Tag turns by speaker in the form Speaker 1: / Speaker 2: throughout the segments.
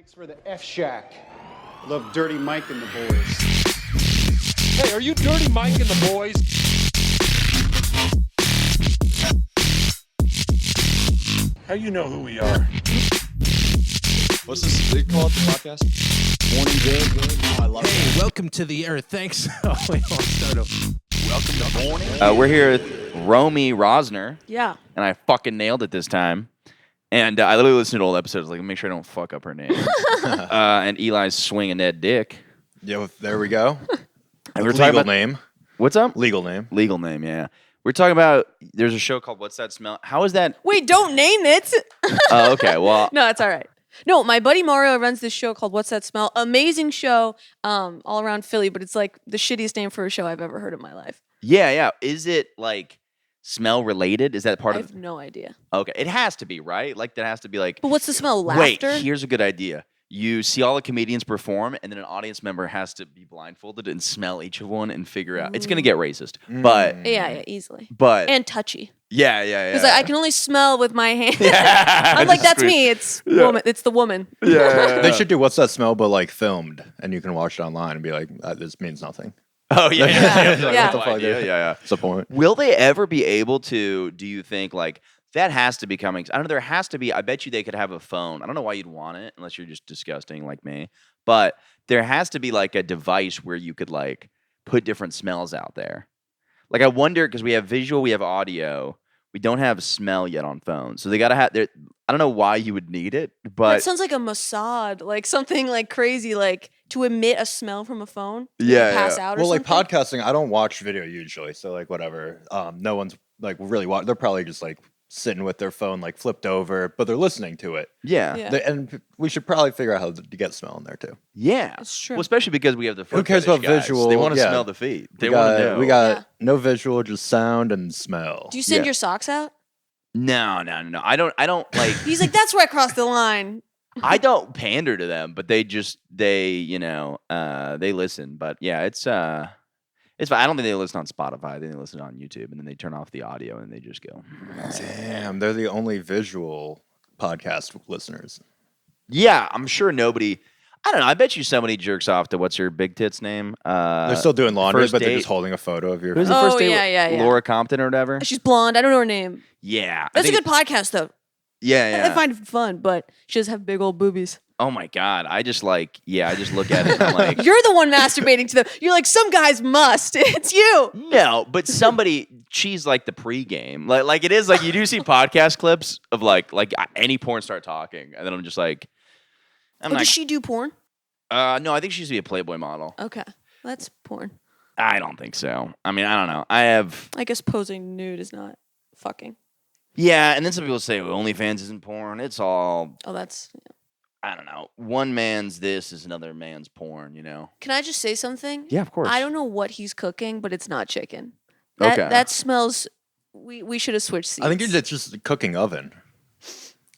Speaker 1: Thanks for the F Shack. Love Dirty Mike and the boys.
Speaker 2: Hey, are you Dirty Mike and the boys? How you know who we are?
Speaker 3: What's this big called, the podcast?
Speaker 1: Morning, good. Oh, I love
Speaker 4: Hey, welcome to the Earth. Thanks. Oh, wait, I'll start over.
Speaker 3: Welcome to morning. We're here with Romy Rosner.
Speaker 5: Yeah.
Speaker 3: And I fucking nailed it this time. And I literally listened to old episodes, like, make sure I don't fuck up her name. And Eli's swinging that dick.
Speaker 6: Yeah, there we go.
Speaker 3: And we're talking
Speaker 6: Legal
Speaker 3: about
Speaker 6: name.
Speaker 3: What's up?
Speaker 6: Legal name.
Speaker 3: Legal name, yeah. We're talking about, there's a show called What's That Smell? How is that?
Speaker 5: Wait, don't name it.
Speaker 3: Oh, okay, well.
Speaker 5: No, it's all right. No, my buddy Mario runs this show called What's That Smell? Amazing show, all around Philly, but it's like the shittiest name for a show I've ever heard in my life.
Speaker 3: Yeah. Is it, like, smell related? Is that part
Speaker 5: I
Speaker 3: of
Speaker 5: have no idea.
Speaker 3: Okay, it has to be, right? Like, that has to be, like.
Speaker 5: But what's the smell?
Speaker 3: Wait,
Speaker 5: Laughter?
Speaker 3: here's a good idea. You see all the comedians perform, and then an audience member has to be blindfolded and smell each of one and figure out. It's gonna get racist, but
Speaker 5: Yeah, easily.
Speaker 3: but
Speaker 5: And touchy.
Speaker 3: yeah.
Speaker 5: Because I can only smell with my hand.
Speaker 3: Yeah,
Speaker 5: I'm like,
Speaker 3: just
Speaker 5: that's
Speaker 3: squeeze.
Speaker 5: me. It's woman. It's the woman.
Speaker 3: Yeah.
Speaker 6: They should do What's That Smell, but like filmed, and you can watch it online and be like, this means nothing.
Speaker 3: Oh yeah.
Speaker 5: Yeah.
Speaker 6: What the fuck?
Speaker 3: Yeah.
Speaker 6: What's the point?
Speaker 3: Will they ever be able to? Do you think like that has to be coming? I don't know. There has to be. I bet you they could have a phone. I don't know why you'd want it unless you're just disgusting like me. But there has to be like a device where you could like put different smells out there. Like I wonder because we have visual, we have audio, we don't have smell yet on phones. So they gotta have. I don't know why you would need it,
Speaker 5: That
Speaker 3: but
Speaker 5: sounds like a Mossad, like something like crazy, like to emit a smell from a phone.
Speaker 3: Yeah,
Speaker 5: Pass
Speaker 3: yeah.
Speaker 5: out or
Speaker 6: Well, like
Speaker 5: something.
Speaker 6: podcasting, I don't watch video usually, so like whatever. No one's like really watching. They're probably just like sitting with their phone like flipped over, but they're listening to it.
Speaker 3: yeah.
Speaker 5: Yeah.
Speaker 6: And we should probably figure out how to get smell in there too.
Speaker 3: Yeah,
Speaker 5: That's true.
Speaker 3: Well, especially because we have the foot
Speaker 6: Who cares
Speaker 3: fetish
Speaker 6: about
Speaker 3: guys.
Speaker 6: visual?
Speaker 3: They want to
Speaker 6: Yeah.
Speaker 3: smell the feet. They
Speaker 6: We
Speaker 3: want to
Speaker 6: got
Speaker 3: know.
Speaker 6: we got
Speaker 5: Yeah.
Speaker 6: no visual, just sound and smell.
Speaker 5: Do you send
Speaker 3: Yeah.
Speaker 5: your socks out?
Speaker 3: No. I don't like.
Speaker 5: He's like, that's where I crossed the line.
Speaker 3: I don't pander to them, but they listen. But yeah, it's fine. I don't think they listen on Spotify. I think they listen on YouTube, and then they turn off the audio and they just go.
Speaker 6: Damn, they're the only visual podcast listeners.
Speaker 3: Yeah, I'm sure nobody. I don't know. I bet you somebody jerks off to what's your big tits name?
Speaker 6: They're still doing laundry,
Speaker 3: first
Speaker 6: but they're
Speaker 3: date.
Speaker 6: just holding a photo of your.
Speaker 3: Who's the
Speaker 5: Oh,
Speaker 3: first date?
Speaker 5: yeah.
Speaker 3: Laura Compton or whatever.
Speaker 5: She's blonde. I don't know her name.
Speaker 3: Yeah, I
Speaker 5: That's a
Speaker 3: think
Speaker 5: good podcast, though.
Speaker 3: Yeah.
Speaker 5: I find it fun, but she does have big old boobies.
Speaker 3: Oh my god, I just look at it. And I'm like,
Speaker 5: You're the one masturbating to them. You're like, some guys must. It's you.
Speaker 3: no, but she's like the pregame. Like it is like you do see podcast clips of like any porn star talking, and then I'm just like,
Speaker 5: Does she do porn?
Speaker 3: no, I think she used to be a Playboy model.
Speaker 5: Okay. That's porn.
Speaker 3: I don't think so. I mean, I don't know.
Speaker 5: I guess posing nude is not fucking.
Speaker 3: Yeah, and then some people say, well, OnlyFans isn't porn. It's all,
Speaker 5: Oh, that's. Yeah.
Speaker 3: I don't know. One man's this is another man's porn, you know?
Speaker 5: Can I just say something?
Speaker 3: Yeah, of course.
Speaker 5: I don't know what he's cooking, but it's not chicken. That smells. We should have switched seats.
Speaker 6: I think it's just a cooking oven.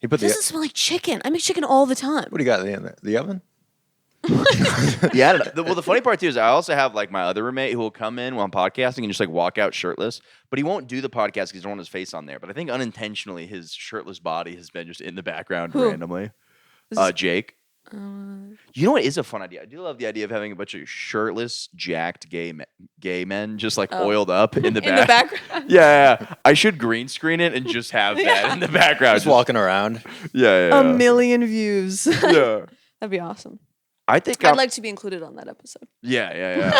Speaker 6: He put
Speaker 5: It doesn't smell like chicken. I make chicken all the time.
Speaker 6: What do you got in there? The oven?
Speaker 3: Yeah, I don't know. Well, the funny part too is I also have like my other roommate who will come in while I'm podcasting and just like walk out shirtless, but he won't do the podcast because he don't want his face on there. But I think unintentionally his shirtless body has been just in the background
Speaker 5: Who?
Speaker 3: randomly. Jake. You know what is a fun idea? I do love the idea of having a bunch of shirtless, jacked gay men just like oiled up in the
Speaker 5: In the
Speaker 3: back.
Speaker 5: background.
Speaker 3: Yeah. I should green screen it and just have that in the background.
Speaker 6: Just walking around.
Speaker 3: Yeah.
Speaker 5: A million views.
Speaker 3: Yeah.
Speaker 5: That'd be awesome.
Speaker 3: I think
Speaker 5: I'd like to be included on that episode.
Speaker 3: Yeah.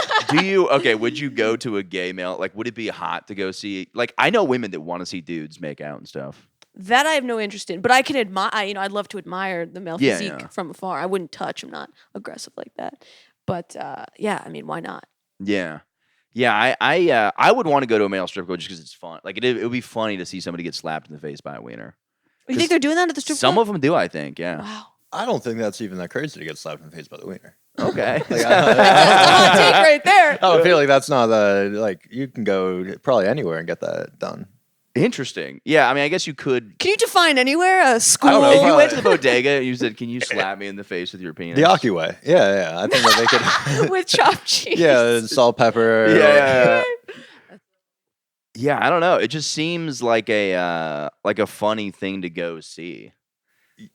Speaker 3: Would you go to a gay male? Like, would it be hot to go see? Like, I know women that want to see dudes make out and stuff.
Speaker 5: That I have no interest in, but I can admire. I'd love to admire the male
Speaker 3: Yeah,
Speaker 5: physique
Speaker 3: yeah.
Speaker 5: from afar. I wouldn't touch. I'm not aggressive like that. But yeah, I mean, why not?
Speaker 3: Yeah. I would want to go to a male strip club just because it's fun. Like, it would be funny to see somebody get slapped in the face by a wiener.
Speaker 5: You think they're doing that at the strip
Speaker 3: Some
Speaker 5: club?
Speaker 3: of them do, I think. Yeah.
Speaker 5: Wow.
Speaker 6: I don't think that's even that crazy to get slapped in the face by the wiener.
Speaker 3: Okay.
Speaker 6: Like,
Speaker 5: That's a hot take right there.
Speaker 6: I feel like that's not like you can go probably anywhere and get that done.
Speaker 3: Interesting. Yeah. I mean, I guess you could.
Speaker 5: Can you define anywhere? A school?
Speaker 6: I don't know.
Speaker 3: If you went to the bodega and you said, "Can you slap me in the face with your penis?"
Speaker 6: The Aki way. Yeah. I think that they could.
Speaker 5: with chopped cheese.
Speaker 6: Yeah, salt, pepper.
Speaker 3: Yeah. Yeah, I don't know. It just seems like a funny thing to go see.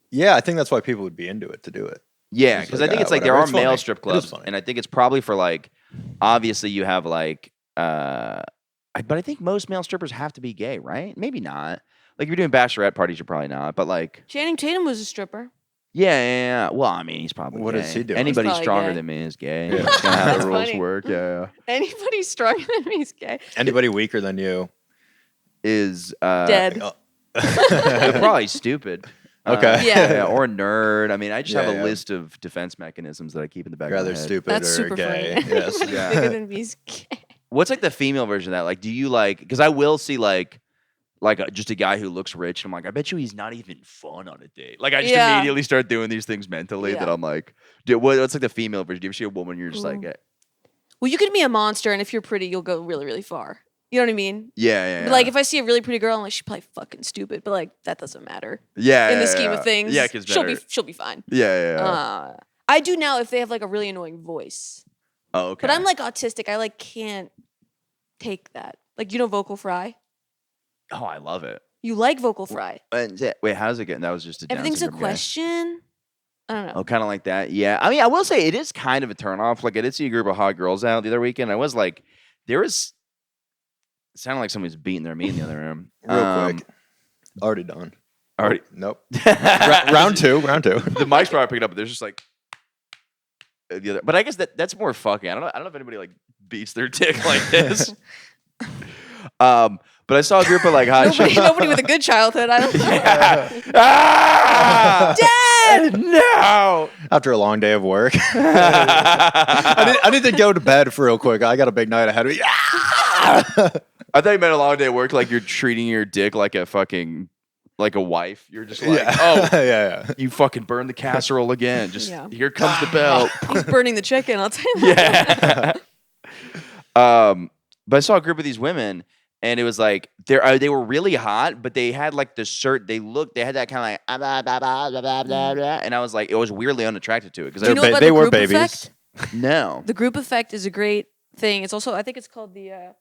Speaker 6: Yeah, I think that's why people would be into it to do it.
Speaker 3: Yeah,
Speaker 6: It's
Speaker 3: because
Speaker 6: like,
Speaker 3: I think it's like
Speaker 6: whatever.
Speaker 3: there are
Speaker 6: It's
Speaker 3: male
Speaker 6: funny.
Speaker 3: strip
Speaker 6: It is
Speaker 3: clubs,
Speaker 6: funny.
Speaker 3: and I think it's probably for like, obviously you have like, but I think most male strippers have to be gay, right? Maybe not. Like if you're doing bachelorette parties, you're probably not. But like,
Speaker 5: Channing Tatum was a stripper.
Speaker 3: yeah. Well, I mean, he's probably
Speaker 6: What
Speaker 3: gay.
Speaker 6: is he doing?
Speaker 3: Anybody
Speaker 5: He's probably
Speaker 3: stronger
Speaker 5: gay.
Speaker 3: than me is gay.
Speaker 6: Yeah.
Speaker 3: That's kind of how
Speaker 5: That's
Speaker 3: the rules
Speaker 5: funny.
Speaker 3: work. Yeah.
Speaker 5: Anybody stronger than me is gay.
Speaker 6: Anybody weaker than you?
Speaker 3: Is
Speaker 5: Dead.
Speaker 3: they're probably stupid.
Speaker 6: Okay.
Speaker 5: Yeah.
Speaker 3: Or a nerd. I mean, I just have
Speaker 6: Yeah,
Speaker 3: a
Speaker 6: yeah.
Speaker 3: list of defense mechanisms that I keep in the back of my
Speaker 6: Rather
Speaker 3: head.
Speaker 6: stupid
Speaker 5: That's
Speaker 6: or
Speaker 5: super
Speaker 6: gay.
Speaker 5: funny.
Speaker 6: Yes.
Speaker 3: Yeah.
Speaker 5: Bigger than me is gay.
Speaker 3: What's like the female version of that? Like, do you like? Because I will see like just a guy who looks rich. And I'm like, I bet you he's not even fun on a date. Like, I just
Speaker 5: Yeah.
Speaker 3: immediately start doing these things mentally that
Speaker 5: Yeah.
Speaker 3: I'm like, dude, what's like the female version? Do you ever see a woman? You're just like,
Speaker 5: Ooh. Well, you could be a monster, and if you're pretty, you'll go really, really far. You know what I mean?
Speaker 3: yeah.
Speaker 5: But, like, if I see a really pretty girl, I'm like, she's probably fucking stupid, but like that doesn't matter
Speaker 3: yeah,
Speaker 5: in the scheme of things.
Speaker 3: Yeah, because
Speaker 5: she'll be fine.
Speaker 3: yeah.
Speaker 5: I do now if they have like a really annoying voice,
Speaker 3: Oh, okay.
Speaker 5: but I'm like autistic. I like can't take that. Like vocal fry.
Speaker 3: oh, I love it.
Speaker 5: You like vocal fry?
Speaker 3: And wait, how's it getting? That was just a Down
Speaker 5: Everything's a
Speaker 3: syndrome guy.
Speaker 5: question. I don't know.
Speaker 3: Oh, kind of like that. Yeah. I mean, I will say it is kind of a turnoff. Like, I did see a group of hot girls out the other weekend. I was like, it sounded like somebody was beating their meat in the other room.
Speaker 6: Real quick. Already done.
Speaker 3: Already.
Speaker 6: Nope. Round two.
Speaker 3: The mic's probably picking up, but there's just like the other. But I guess that's more fucking. I don't know if anybody like beats their dick like this. But I saw a group of like hot
Speaker 5: Nobody with a good childhood. I don't know.
Speaker 3: Ah!
Speaker 5: Dad!
Speaker 3: No.
Speaker 6: After a long day of work. I need to go to bed for real quick. I got a big night ahead of me.
Speaker 3: I thought you meant a long day at work, like you're treating your dick like a fucking like a wife. You're just like, oh,
Speaker 6: yeah.
Speaker 3: you fucking burned the casserole again. Just
Speaker 5: Yeah.
Speaker 3: here comes the bell.
Speaker 5: He's burning the chicken. I'll tell you that.
Speaker 3: Yeah. But I saw a group of these women, and it was like they were really hot, but they had like the shirt. They had that kind of like blah, blah, blah, blah, blah, blah, blah, and I was like, it was weirdly unattracted to it because
Speaker 5: Do you know about
Speaker 6: they
Speaker 5: the
Speaker 6: were
Speaker 5: group
Speaker 6: babies.
Speaker 5: effect?
Speaker 3: no.
Speaker 5: The group effect is a great thing. It's also, I think it's called the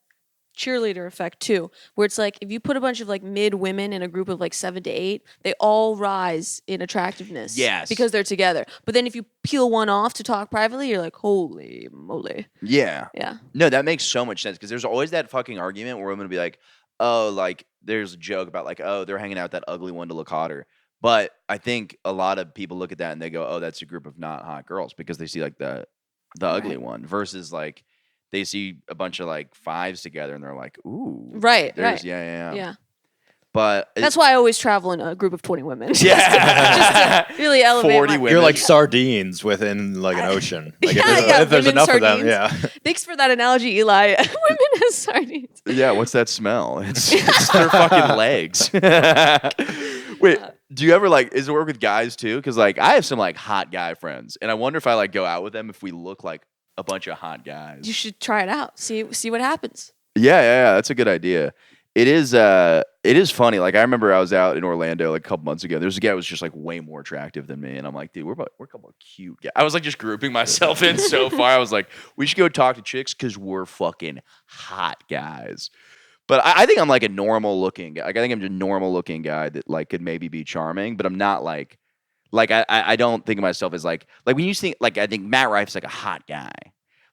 Speaker 5: cheerleader effect too, where it's like if you put a bunch of like mid women in a group of like 7 to 8, they all rise in attractiveness.
Speaker 3: Yes.
Speaker 5: Because they're together. But then if you peel one off to talk privately, you're like, holy moly.
Speaker 3: Yeah.
Speaker 5: Yeah.
Speaker 3: No, that makes so much sense because there's always that fucking argument where women will be like, oh, like there's a joke about like, oh, they're hanging out with that ugly one to look hotter. But I think a lot of people look at that and they go, oh, that's a group of not hot girls because they see like the ugly one versus like they see a bunch of like fives together and they're like, ooh.
Speaker 5: Right.
Speaker 3: There's,
Speaker 5: Right.
Speaker 3: Yeah. But
Speaker 5: That's why I always travel in a group of 20 women.
Speaker 3: yeah.
Speaker 5: Just to really elevate
Speaker 3: 40
Speaker 5: my-
Speaker 3: women.
Speaker 6: You're like sardines within like an ocean. Like
Speaker 5: Yeah,
Speaker 6: if there's
Speaker 5: women
Speaker 6: enough
Speaker 5: sardines.
Speaker 6: of them, yeah.
Speaker 5: Thanks for that analogy, Eli. Women as sardines.
Speaker 3: Yeah, what's that smell? It's their fucking legs. Wait, do you ever like? Is it work with guys too? Because like I have some like hot guy friends, and I wonder if I like go out with them if we look like a bunch of hot guys.
Speaker 5: You should try it out. See what happens.
Speaker 3: Yeah, that's a good idea. It is funny. Like I remember I was out in Orlando like a couple months ago. There's a guy who was just like way more attractive than me, and I'm like, dude, we're a couple of cute guys. I was like just grouping myself in so far. I was like, we should go talk to chicks because we're fucking hot guys. But I think I'm like a normal looking guy. Like I think I'm just a normal looking guy that like could maybe be charming, but I'm not like I don't think of myself as like when you think like I think Matt Rife's like a hot guy.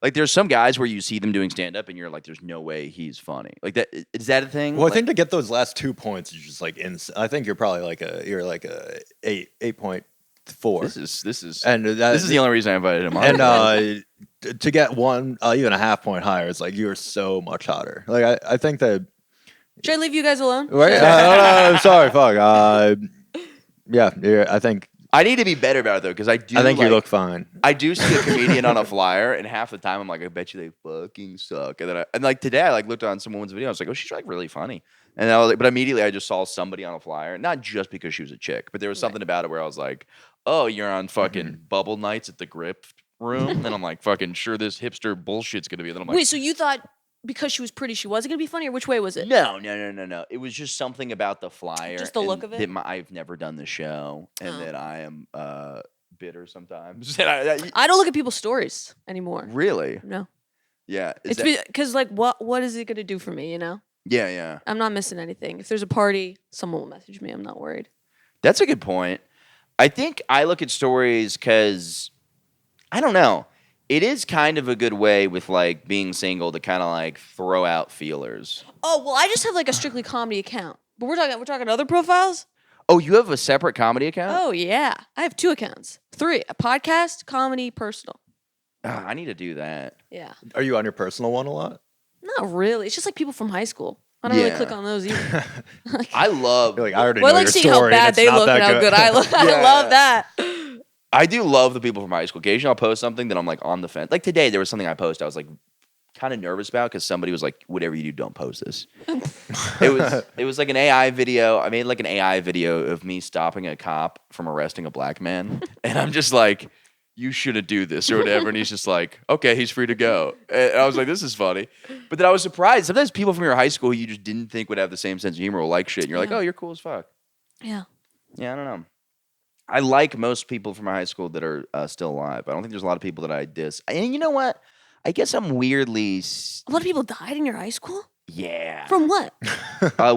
Speaker 3: Like there's some guys where you see them doing stand up and you're like, there's no way he's funny. Like that is that a thing?
Speaker 6: Well, I
Speaker 3: Like,
Speaker 6: think to get those last 2 points, you're just like I think you're probably like a 8.4.
Speaker 3: this is
Speaker 6: And
Speaker 3: this is the only reason I invited him on.
Speaker 6: and to get one even a half point higher, it's like you're so much hotter. Like I think that
Speaker 5: Should I leave you guys alone?
Speaker 6: right. No, sorry, fuck. Yeah, I think
Speaker 3: I need to be better about it though, because I do.
Speaker 6: you
Speaker 3: like,
Speaker 6: look fine.
Speaker 3: I do see a comedian on a flyer, and half the time I'm like, I bet you they fucking suck. And then like today, I like looked on someone's video. I was like, oh, she's like really funny. And I was like, but immediately I just saw somebody on a flyer, not just because she was a chick, but there was something about it where I was like, oh, you're on fucking bubble nights at the Grip room, and I'm like, fucking sure this hipster bullshit's gonna be. And then I'm like,
Speaker 5: Wait, so you thought because she was pretty, she wasn't gonna be funny, or which way was it?
Speaker 3: No. It was just something about the flyer.
Speaker 5: Just the look
Speaker 3: and
Speaker 5: of it?
Speaker 3: that I've never done the show, and
Speaker 5: Oh.
Speaker 3: that I am bitter sometimes.
Speaker 5: I don't look at people's stories anymore.
Speaker 3: Really?
Speaker 5: No,
Speaker 3: Yeah.
Speaker 5: it's because like what is it gonna do for me? You know,
Speaker 3: Yeah.
Speaker 5: I'm not missing anything. If there's a party, someone will message me. I'm not worried.
Speaker 3: That's a good point. I think I look at stories because I don't know. It is kind of a good way with like being single to kind of like throw out feelers.
Speaker 5: Oh well, I just have like a strictly comedy account. But we're talking other profiles.
Speaker 3: Oh, you have a separate comedy account?
Speaker 5: Oh yeah, I have 2 accounts. 3: a podcast, comedy, personal.
Speaker 3: Ah, I need to do that.
Speaker 5: Yeah,
Speaker 6: Are you on your personal one a lot?
Speaker 5: not really. It's just like people from high school. I don't really
Speaker 3: Yeah.
Speaker 5: click on those either.
Speaker 3: I love.
Speaker 6: You're like, I already
Speaker 5: Well, I
Speaker 6: know
Speaker 5: like
Speaker 6: your
Speaker 5: seeing
Speaker 6: story.
Speaker 5: how
Speaker 6: and
Speaker 5: bad
Speaker 6: it's
Speaker 5: they
Speaker 6: not
Speaker 5: look and
Speaker 6: that
Speaker 5: how good I look. I
Speaker 3: Yeah.
Speaker 5: love that.
Speaker 3: I do love the people from high school. Occasionally, I'll post something that I'm like on the fence. Like today, there was something I posted. I was like kind of nervous about because somebody was like, "Whatever you do, don't post this." It was like an AI video. I made like an AI video of me stopping a cop from arresting a black man, and I'm just like, "You shouldn't do this" or whatever. And he's just like, "Okay, he's free to go." And I was like, "This is funny," but then I was surprised. Sometimes people from your high school who you just didn't think would have the same sense of humor will like shit, and you're like,
Speaker 5: Yeah.
Speaker 3: "Oh, you're cool as fuck."
Speaker 5: Yeah.
Speaker 3: Yeah, I don't know. I like most people from my high school that are still alive. I don't think there's a lot of people that I diss. And you know what? I guess I'm weirdly.
Speaker 5: A lot of people died in your high school.
Speaker 3: Yeah.
Speaker 5: From what?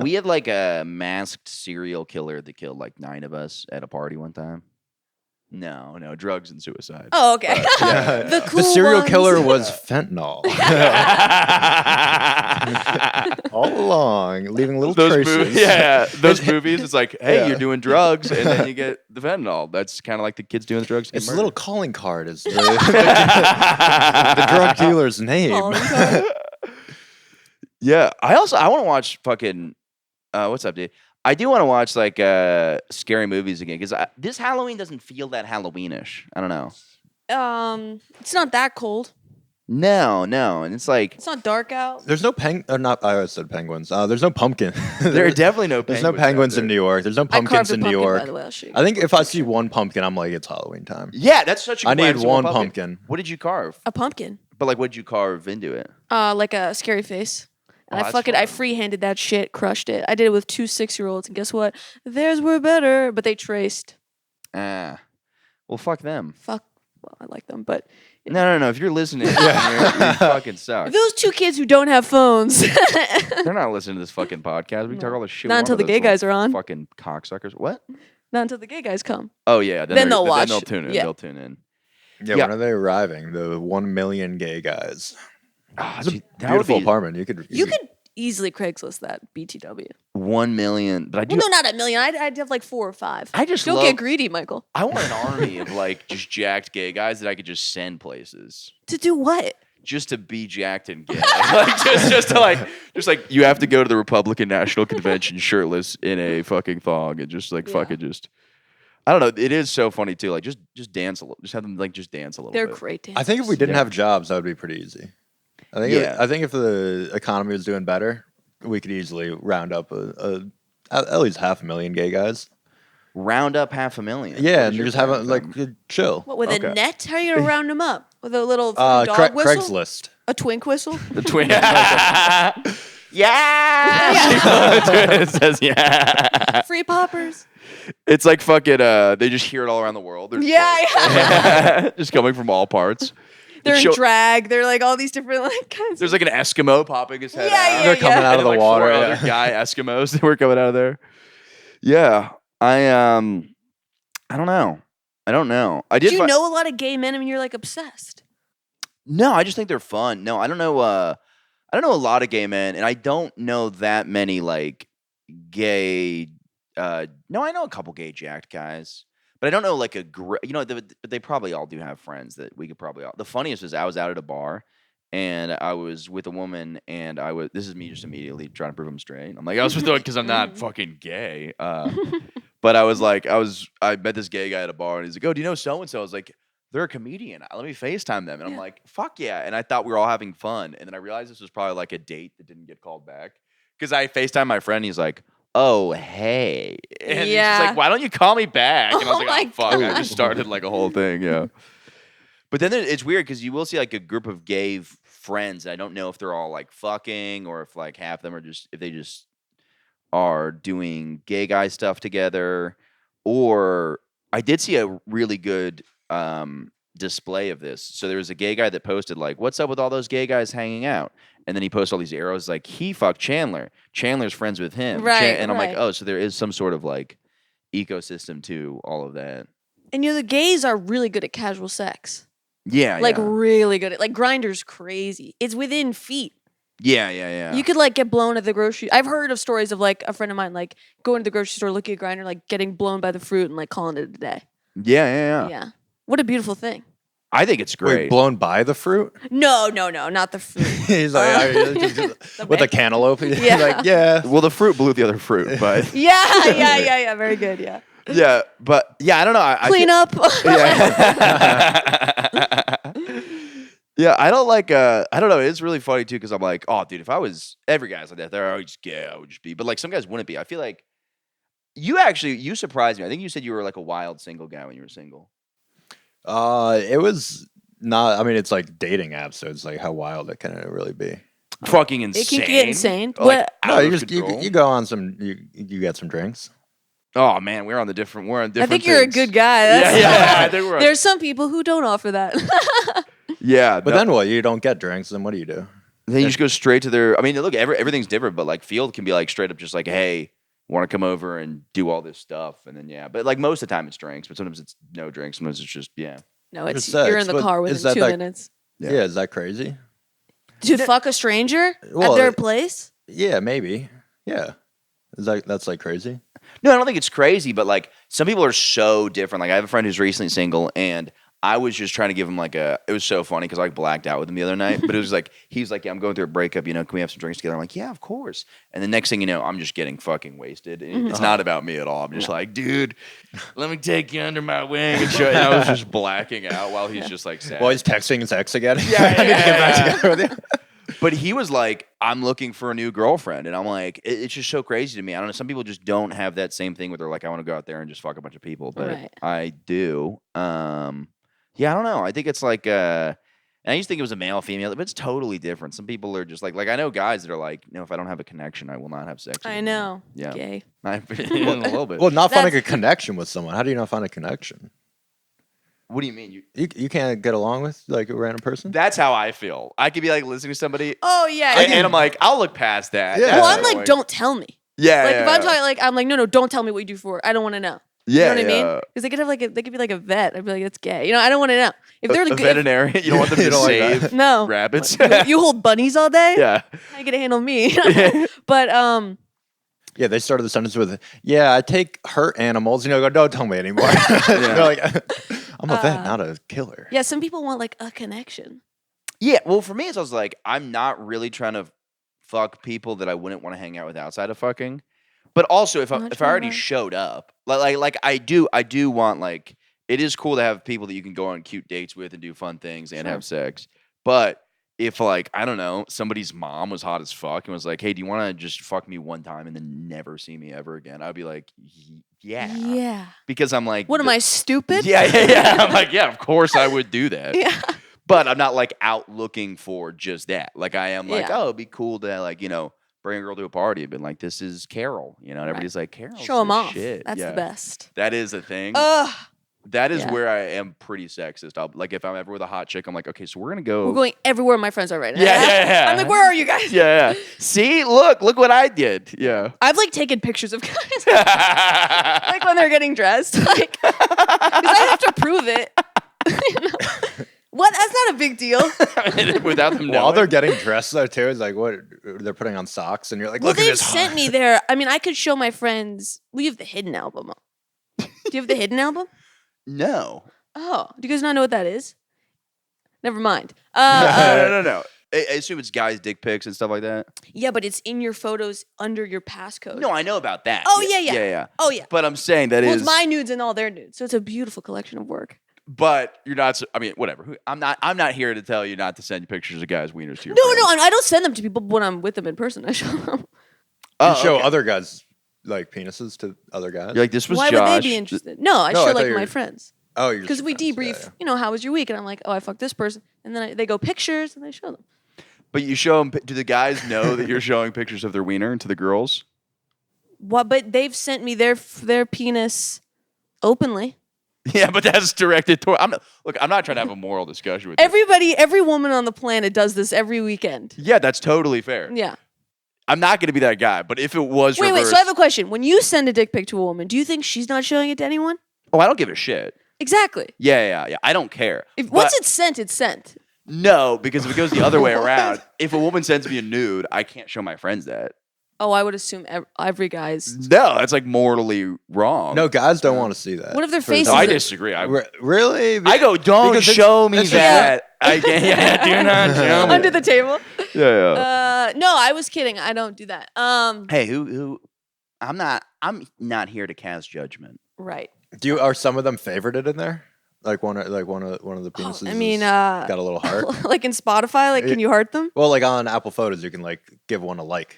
Speaker 3: We had like a masked serial killer that killed like 9 of us at a party one time. No, drugs and suicide.
Speaker 5: Oh, okay.
Speaker 6: Yeah.
Speaker 5: The cool
Speaker 6: The serial
Speaker 5: ones.
Speaker 6: killer was fentanyl all along, leaving little
Speaker 3: Those
Speaker 6: traces.
Speaker 3: movies, yeah, those movies. It's like, hey,
Speaker 6: Yeah.
Speaker 3: you're doing drugs, and then you get the fentanyl. That's kind of like the kids doing the drugs.
Speaker 6: It's a
Speaker 3: murdered.
Speaker 6: little calling card. Is the drug dealer's name.
Speaker 5: Calling card.
Speaker 3: Yeah, I want to watch fucking. What's up, dude? I do want to watch like scary movies again because this Halloween doesn't feel that Halloweenish. I don't know.
Speaker 5: It's not that cold.
Speaker 3: No, and it's like
Speaker 5: It's not dark out.
Speaker 6: There's no not. I always said penguins. There's no pumpkin.
Speaker 3: there are definitely no.
Speaker 6: There's no penguins in New York. There's no
Speaker 5: I carved
Speaker 6: pumpkins
Speaker 5: a
Speaker 6: in New
Speaker 5: pumpkin,
Speaker 6: York.
Speaker 5: by the way. I'll show you.
Speaker 6: I think if I see one pumpkin, I'm like, it's Halloween time.
Speaker 3: Yeah, that's such a.
Speaker 6: I
Speaker 3: good way
Speaker 6: need
Speaker 3: to see
Speaker 6: one pumpkin.
Speaker 3: What did you carve?
Speaker 5: A pumpkin.
Speaker 3: But like, what did you carve into it?
Speaker 5: Like a scary face. And
Speaker 3: Oh,
Speaker 5: I
Speaker 3: that's
Speaker 5: I
Speaker 3: fun.
Speaker 5: free-handed that shit, crushed it. I did it with 2 6-year-olds, and guess what? Theirs were better, but they traced.
Speaker 3: Ah, well, fuck them.
Speaker 5: Fuck. Well, I like them, but
Speaker 3: No. If you're listening, you fucking suck.
Speaker 5: those 2 kids who don't have phones.
Speaker 3: They're not listening to this fucking podcast. We can talk all the shit.
Speaker 5: Not
Speaker 3: we
Speaker 5: until
Speaker 3: want
Speaker 5: the
Speaker 3: about
Speaker 5: gay
Speaker 3: those
Speaker 5: guys are on.
Speaker 3: Fucking cocksuckers. What?
Speaker 5: Not until the gay guys come.
Speaker 3: Oh yeah.
Speaker 5: Then they'll watch.
Speaker 3: Then they'll tune in.
Speaker 5: Yeah.
Speaker 3: They'll tune in.
Speaker 6: Yeah,
Speaker 3: Yeah.
Speaker 6: when are they arriving? The 1 million gay guys.
Speaker 3: Ah,
Speaker 6: It's a
Speaker 3: gee, that would
Speaker 6: beautiful
Speaker 3: be
Speaker 6: apartment. You could.
Speaker 5: You could easily Craigslist that BTW.
Speaker 3: 1 million. But I do.
Speaker 5: Well, no, not 1 million. I'd have like 4 or 5.
Speaker 3: I just
Speaker 5: Don't
Speaker 3: love.
Speaker 5: get greedy, Michael.
Speaker 3: I want an army of like just jacked gay guys that I could just send places.
Speaker 5: To do what?
Speaker 3: Just to be jacked and gay. Like just to like you have to go to the Republican National Convention shirtless in a fucking thong and just like
Speaker 5: Yeah.
Speaker 3: fucking just I don't know. It is so funny too. Like just dance a little. Just have them like just dance a little
Speaker 5: They're
Speaker 3: bit.
Speaker 5: great dancers.
Speaker 6: I think if we didn't
Speaker 3: Yeah.
Speaker 6: have jobs, that would be pretty easy. I think.
Speaker 3: Yeah.
Speaker 6: I think if the economy was doing better, we could easily round up at least 500,000 gay guys.
Speaker 3: Round up 500,000.
Speaker 6: Yeah,
Speaker 3: What
Speaker 6: and
Speaker 3: is
Speaker 6: you
Speaker 3: your
Speaker 6: just have
Speaker 3: plan
Speaker 6: like
Speaker 3: with them?
Speaker 6: chill.
Speaker 5: What, with
Speaker 3: Okay.
Speaker 5: a net? How are you going to round them up? With a little dog whistle?
Speaker 6: Craigslist.
Speaker 5: A twink whistle?
Speaker 3: The twin. Yeah. It says yeah.
Speaker 5: Free poppers?
Speaker 3: It's like fucking. They just hear it all around the world. They're
Speaker 5: Yeah.
Speaker 3: just coming from all parts.
Speaker 5: They're
Speaker 3: Show-
Speaker 5: in drag. They're like all these different like kinds
Speaker 3: There's like an Eskimo popping his head
Speaker 5: Yeah,
Speaker 3: out.
Speaker 5: yeah,
Speaker 6: They're coming
Speaker 5: yeah.
Speaker 6: out of
Speaker 3: And
Speaker 6: the
Speaker 3: like
Speaker 6: water.
Speaker 3: 4
Speaker 6: yeah.
Speaker 3: other guy Eskimos that were coming out of there. Yeah, I don't know. I don't know. I
Speaker 5: Do
Speaker 3: did.
Speaker 5: you know a lot of gay men and you're like obsessed?
Speaker 3: No, I just think they're fun. No, I don't know. I don't know a lot of gay men, and I don't know that many like gay. No, I know a couple gay jacked guys, but I don't know like a great. You know, but they probably all do have friends that we could probably. The funniest was I was out at a bar, and I was with a woman, and I was. This is me just immediately trying to prove I'm straight. I'm like, I was with because I'm not fucking gay. But I was like, I met this gay guy at a bar, and he's like, oh, do you know so and so? I was like, they're a comedian. Let me FaceTime them. And I'm like, fuck yeah. And I thought we were all having fun. And then I realized this was probably like a date that didn't get called back. Because I FaceTime my friend, and he's like, oh, hey. And he's
Speaker 5: Yeah.
Speaker 3: like, why don't you call me back? And I was
Speaker 5: Oh
Speaker 3: like,
Speaker 5: my
Speaker 3: oh, fuck. I
Speaker 5: God.
Speaker 3: just started like a whole thing, yeah. But then it's weird because you will see like a group of gay friends. And I don't know if they're all like fucking or if like half of them are just, if they just are doing gay guy stuff together. Or I did see a really good display of this. So there was a gay guy that posted like, what's up with all those gay guys hanging out? And then he posted all these arrows like, he fucked Chandler. Chandler's friends with him.
Speaker 5: Right,
Speaker 3: And I'm like,
Speaker 5: right.
Speaker 3: oh, so there is some sort of like ecosystem to all of that.
Speaker 5: And the gays are really good at casual sex.
Speaker 3: Yeah,
Speaker 5: Like
Speaker 3: yeah.
Speaker 5: really good. Like Grindr's crazy. It's within feet.
Speaker 3: Yeah.
Speaker 5: You could like get blown at the grocery. I've heard of stories of like a friend of mine like going to the grocery store, looking at Grindr, like getting blown by the fruit and like calling it a day.
Speaker 3: Yeah.
Speaker 5: Yeah. What a beautiful thing.
Speaker 3: I think it's great.
Speaker 6: Wait, blown by the fruit?
Speaker 5: No, not the fruit.
Speaker 6: He's like, with a cantaloupe. He's
Speaker 5: Yeah.
Speaker 6: like, yeah.
Speaker 3: Well, the fruit blew the other fruit, but
Speaker 5: yeah. Very good. Yeah.
Speaker 3: yeah, but yeah, I don't know. I
Speaker 5: Clean
Speaker 3: feel-
Speaker 5: up.
Speaker 3: Yeah, I don't like. I don't know. It's really funny too because I'm like, oh, dude, if I was every guy's like that, they're always gay. I would just be. But like some guys wouldn't be. I feel like you surprised me. I think you said you were like a wild single guy when you were single.
Speaker 6: It was not. I mean, it's like dating apps, so it's like how wild it can really be.
Speaker 3: Fucking insane.
Speaker 5: It can get insane.
Speaker 3: Like,
Speaker 5: What?
Speaker 6: No,
Speaker 3: out
Speaker 6: you
Speaker 3: of
Speaker 6: just
Speaker 3: control.
Speaker 6: you go on some. You get some drinks.
Speaker 3: Oh man, we're on different.
Speaker 5: I think you're a
Speaker 3: things.
Speaker 5: good guy. That's
Speaker 3: Yeah. I think we're.
Speaker 5: There's some people who don't offer that.
Speaker 3: Yeah,
Speaker 6: But then what? You don't get drinks. Then what do you do?
Speaker 3: then you just go straight to their. I mean, look, everything's different, but like field can be like straight up, just like, hey, want to come over and do all this stuff, and then yeah, but like most of the time it's drinks, but sometimes it's no drinks, sometimes it's just yeah.
Speaker 5: No, it's
Speaker 6: sex,
Speaker 5: you're in the
Speaker 6: but
Speaker 5: car
Speaker 6: is
Speaker 5: within
Speaker 6: that
Speaker 5: 2
Speaker 6: like-
Speaker 5: minutes.
Speaker 3: Yeah.
Speaker 6: Yeah, is that crazy?
Speaker 5: To fuck a stranger
Speaker 6: Well,
Speaker 5: at their place?
Speaker 6: Yeah, maybe. Yeah, that's like crazy?
Speaker 3: No, I don't think it's crazy, but like some people are so different. Like I have a friend who's recently single, and I was just trying to give him like a. It was so funny because I like blacked out with him the other night. But it was like he's like, yeah, I'm going through a breakup. Can we have some drinks together? I'm like, yeah, of course. And the next thing you know, I'm just getting fucking wasted. And It's not about me at all. I'm just like, dude, let me take you under my wing and show you. And I was just blacking out while he's just like sad.
Speaker 6: Well, he's texting his ex again.
Speaker 3: Yeah,
Speaker 6: I need to get back together with you.
Speaker 3: But he was like, I'm looking for a new girlfriend. And I'm like, it's just so crazy to me. I don't know. Some people just don't have that same thing where they're like, I want to go out there and just fuck a bunch of people. But
Speaker 5: Right.
Speaker 3: I do. Yeah, I don't know. I think it's like, and I used to think it was a male, female, but it's totally different. Some people are just like I know guys that are like, if I don't have a connection, I will not have sex. with
Speaker 5: I
Speaker 3: them.
Speaker 5: know.
Speaker 3: Yeah.
Speaker 5: Gay.
Speaker 3: A little bit.
Speaker 6: Well, not finding a
Speaker 5: That's-
Speaker 6: connection with someone. How do you not find a connection?
Speaker 3: What do you mean?
Speaker 6: You can't get along with like a random person.
Speaker 3: That's how I feel. I could be like listening to somebody,
Speaker 5: Oh yeah.
Speaker 3: and I'm like, I'll look past that.
Speaker 6: Yeah.
Speaker 3: That's
Speaker 5: well, I'm like,
Speaker 3: annoying.
Speaker 5: don't tell me.
Speaker 3: Yeah.
Speaker 5: Like
Speaker 3: yeah,
Speaker 5: if I'm
Speaker 3: yeah.
Speaker 5: talking, like I'm like, no, don't tell me what you do for work. I don't want to know.
Speaker 3: Yeah,
Speaker 5: You know what I
Speaker 3: yeah.
Speaker 5: mean? Because they could have like they could be like a vet. I'd be like, that's gay. I don't want to know. If they're
Speaker 3: a
Speaker 5: like,
Speaker 3: veterinarian, you don't want them
Speaker 6: You
Speaker 3: to
Speaker 6: don't like
Speaker 3: save
Speaker 6: that.
Speaker 5: no
Speaker 3: rabbits.
Speaker 5: you hold bunnies all day.
Speaker 3: Yeah.
Speaker 5: How you gonna handle me? But
Speaker 6: Yeah, they started the sentence with, "Yeah, I take hurt animals." Go, "Don't tell me anymore." They're like, "I'm a vet, not a killer."
Speaker 5: yeah, some people want like a connection.
Speaker 3: Yeah, well, for me, it's also like I'm not really trying to fuck people that I wouldn't want to hang out with outside of fucking. But also, if I already showed up, like I do want like it is cool to have people that you can go on cute dates with and do fun things and have sex. But if like I don't know, somebody's mom was hot as fuck and was like, "Hey, do you want to just fuck me one time and then never see me ever again?" I'd be like, "Yeah,"
Speaker 5: Yeah.
Speaker 3: because I'm like,
Speaker 5: What am I, stupid?
Speaker 3: Yeah. I'm like, yeah, of course I would do that.
Speaker 5: Yeah.
Speaker 3: But I'm not like out looking for just that. Like I am like,
Speaker 5: Yeah.
Speaker 3: oh, it'd be cool to like, bring a girl to a party and been like, this is Carol, and everybody's like, Carol.
Speaker 5: Show them off.
Speaker 3: Shit.
Speaker 5: That's
Speaker 3: Yeah.
Speaker 5: the best.
Speaker 3: That is a thing.
Speaker 5: Ugh.
Speaker 3: That is
Speaker 5: yeah.
Speaker 3: where I am pretty sexist. Like if I'm ever with a hot chick, I'm like, okay, so we're gonna go.
Speaker 5: We're going everywhere my friends are right now.
Speaker 3: Yeah.
Speaker 5: I'm like, where are you guys?
Speaker 3: Yeah. See, look what I did. Yeah.
Speaker 5: I've like taken pictures of guys like when they're getting dressed, like 'cause I have to prove it. What? That's not a big deal.
Speaker 3: Without them knowing.
Speaker 6: While they're getting dressed though too, it's like what they're putting on socks, and you're like,
Speaker 5: Well,
Speaker 6: "Look at
Speaker 5: they've
Speaker 6: this."
Speaker 5: sent me there. I mean, I could show my friends. We have the Hidden album. Do you have the Hidden album?
Speaker 3: No.
Speaker 5: Oh, do you guys not know what that is? Never mind.
Speaker 3: No. I assume it's guys' dick pics and stuff like that.
Speaker 5: Yeah, but it's in your photos under your passcode.
Speaker 3: No, I know about that.
Speaker 5: Oh, yeah. Oh yeah.
Speaker 3: But I'm saying that
Speaker 5: Well,
Speaker 3: is.
Speaker 5: it's my nudes and all their nudes, so it's a beautiful collection of work.
Speaker 3: But you're not. I mean, whatever. I'm not here to tell you not to send pictures of guys' wieners to your.
Speaker 5: No,
Speaker 3: friends.
Speaker 5: I don't send them to people when I'm with them in person. I show them.
Speaker 6: You show
Speaker 3: okay.
Speaker 6: other guys like penises to other guys.
Speaker 3: You're like, this was
Speaker 5: Why
Speaker 3: Josh.
Speaker 5: would they be interested? No, I
Speaker 6: No, I
Speaker 5: show
Speaker 6: thought
Speaker 5: like
Speaker 6: you
Speaker 5: my
Speaker 6: were-
Speaker 5: friends.
Speaker 6: Oh, you're
Speaker 5: Because
Speaker 6: just
Speaker 5: we
Speaker 6: friends.
Speaker 5: debrief,
Speaker 6: Yeah,
Speaker 5: how was your week? And I'm like, oh, I fucked this person. And then they go pictures and I show them.
Speaker 3: But you show them. Do the guys know that you're showing pictures of their wiener to the girls?
Speaker 5: What? But they've sent me their penis openly.
Speaker 3: Yeah, but that's directed toward. I'm not trying to have a moral discussion with you.
Speaker 5: Every woman on the planet does this every weekend.
Speaker 3: Yeah, that's totally fair.
Speaker 5: Yeah.
Speaker 3: I'm not going to be that guy, but if it was
Speaker 5: Wait,
Speaker 3: reversed,
Speaker 5: so I have a question. When you send a dick pic to a woman, do you think she's not showing it to anyone?
Speaker 3: oh, I don't give a shit.
Speaker 5: Exactly.
Speaker 3: Yeah. I don't care.
Speaker 5: Once it's sent, it's sent.
Speaker 3: No, because if it goes the other way around, if a woman sends me a nude, I can't show my friends that.
Speaker 5: Oh, I would assume every guy's.
Speaker 3: No, that's like morally wrong.
Speaker 6: No, guys don't want to see that.
Speaker 5: What if their
Speaker 6: For
Speaker 5: faces
Speaker 3: No, I
Speaker 5: are-
Speaker 3: disagree.
Speaker 6: Really?
Speaker 3: I go, don't
Speaker 6: Because it's-
Speaker 3: show me
Speaker 6: it's-
Speaker 3: that. I can't. Yeah, do not show me.
Speaker 5: under the table?
Speaker 3: Yeah.
Speaker 5: No, I was kidding. I don't do that.
Speaker 3: Hey, who? I'm not here to cast judgment.
Speaker 5: Right.
Speaker 6: Are some of them favorited in there? Like one of the penises.
Speaker 5: I mean,
Speaker 6: got a little heart.
Speaker 5: like in Spotify, like can you heart them?
Speaker 6: Well, like on Apple Photos, you can like give one a like.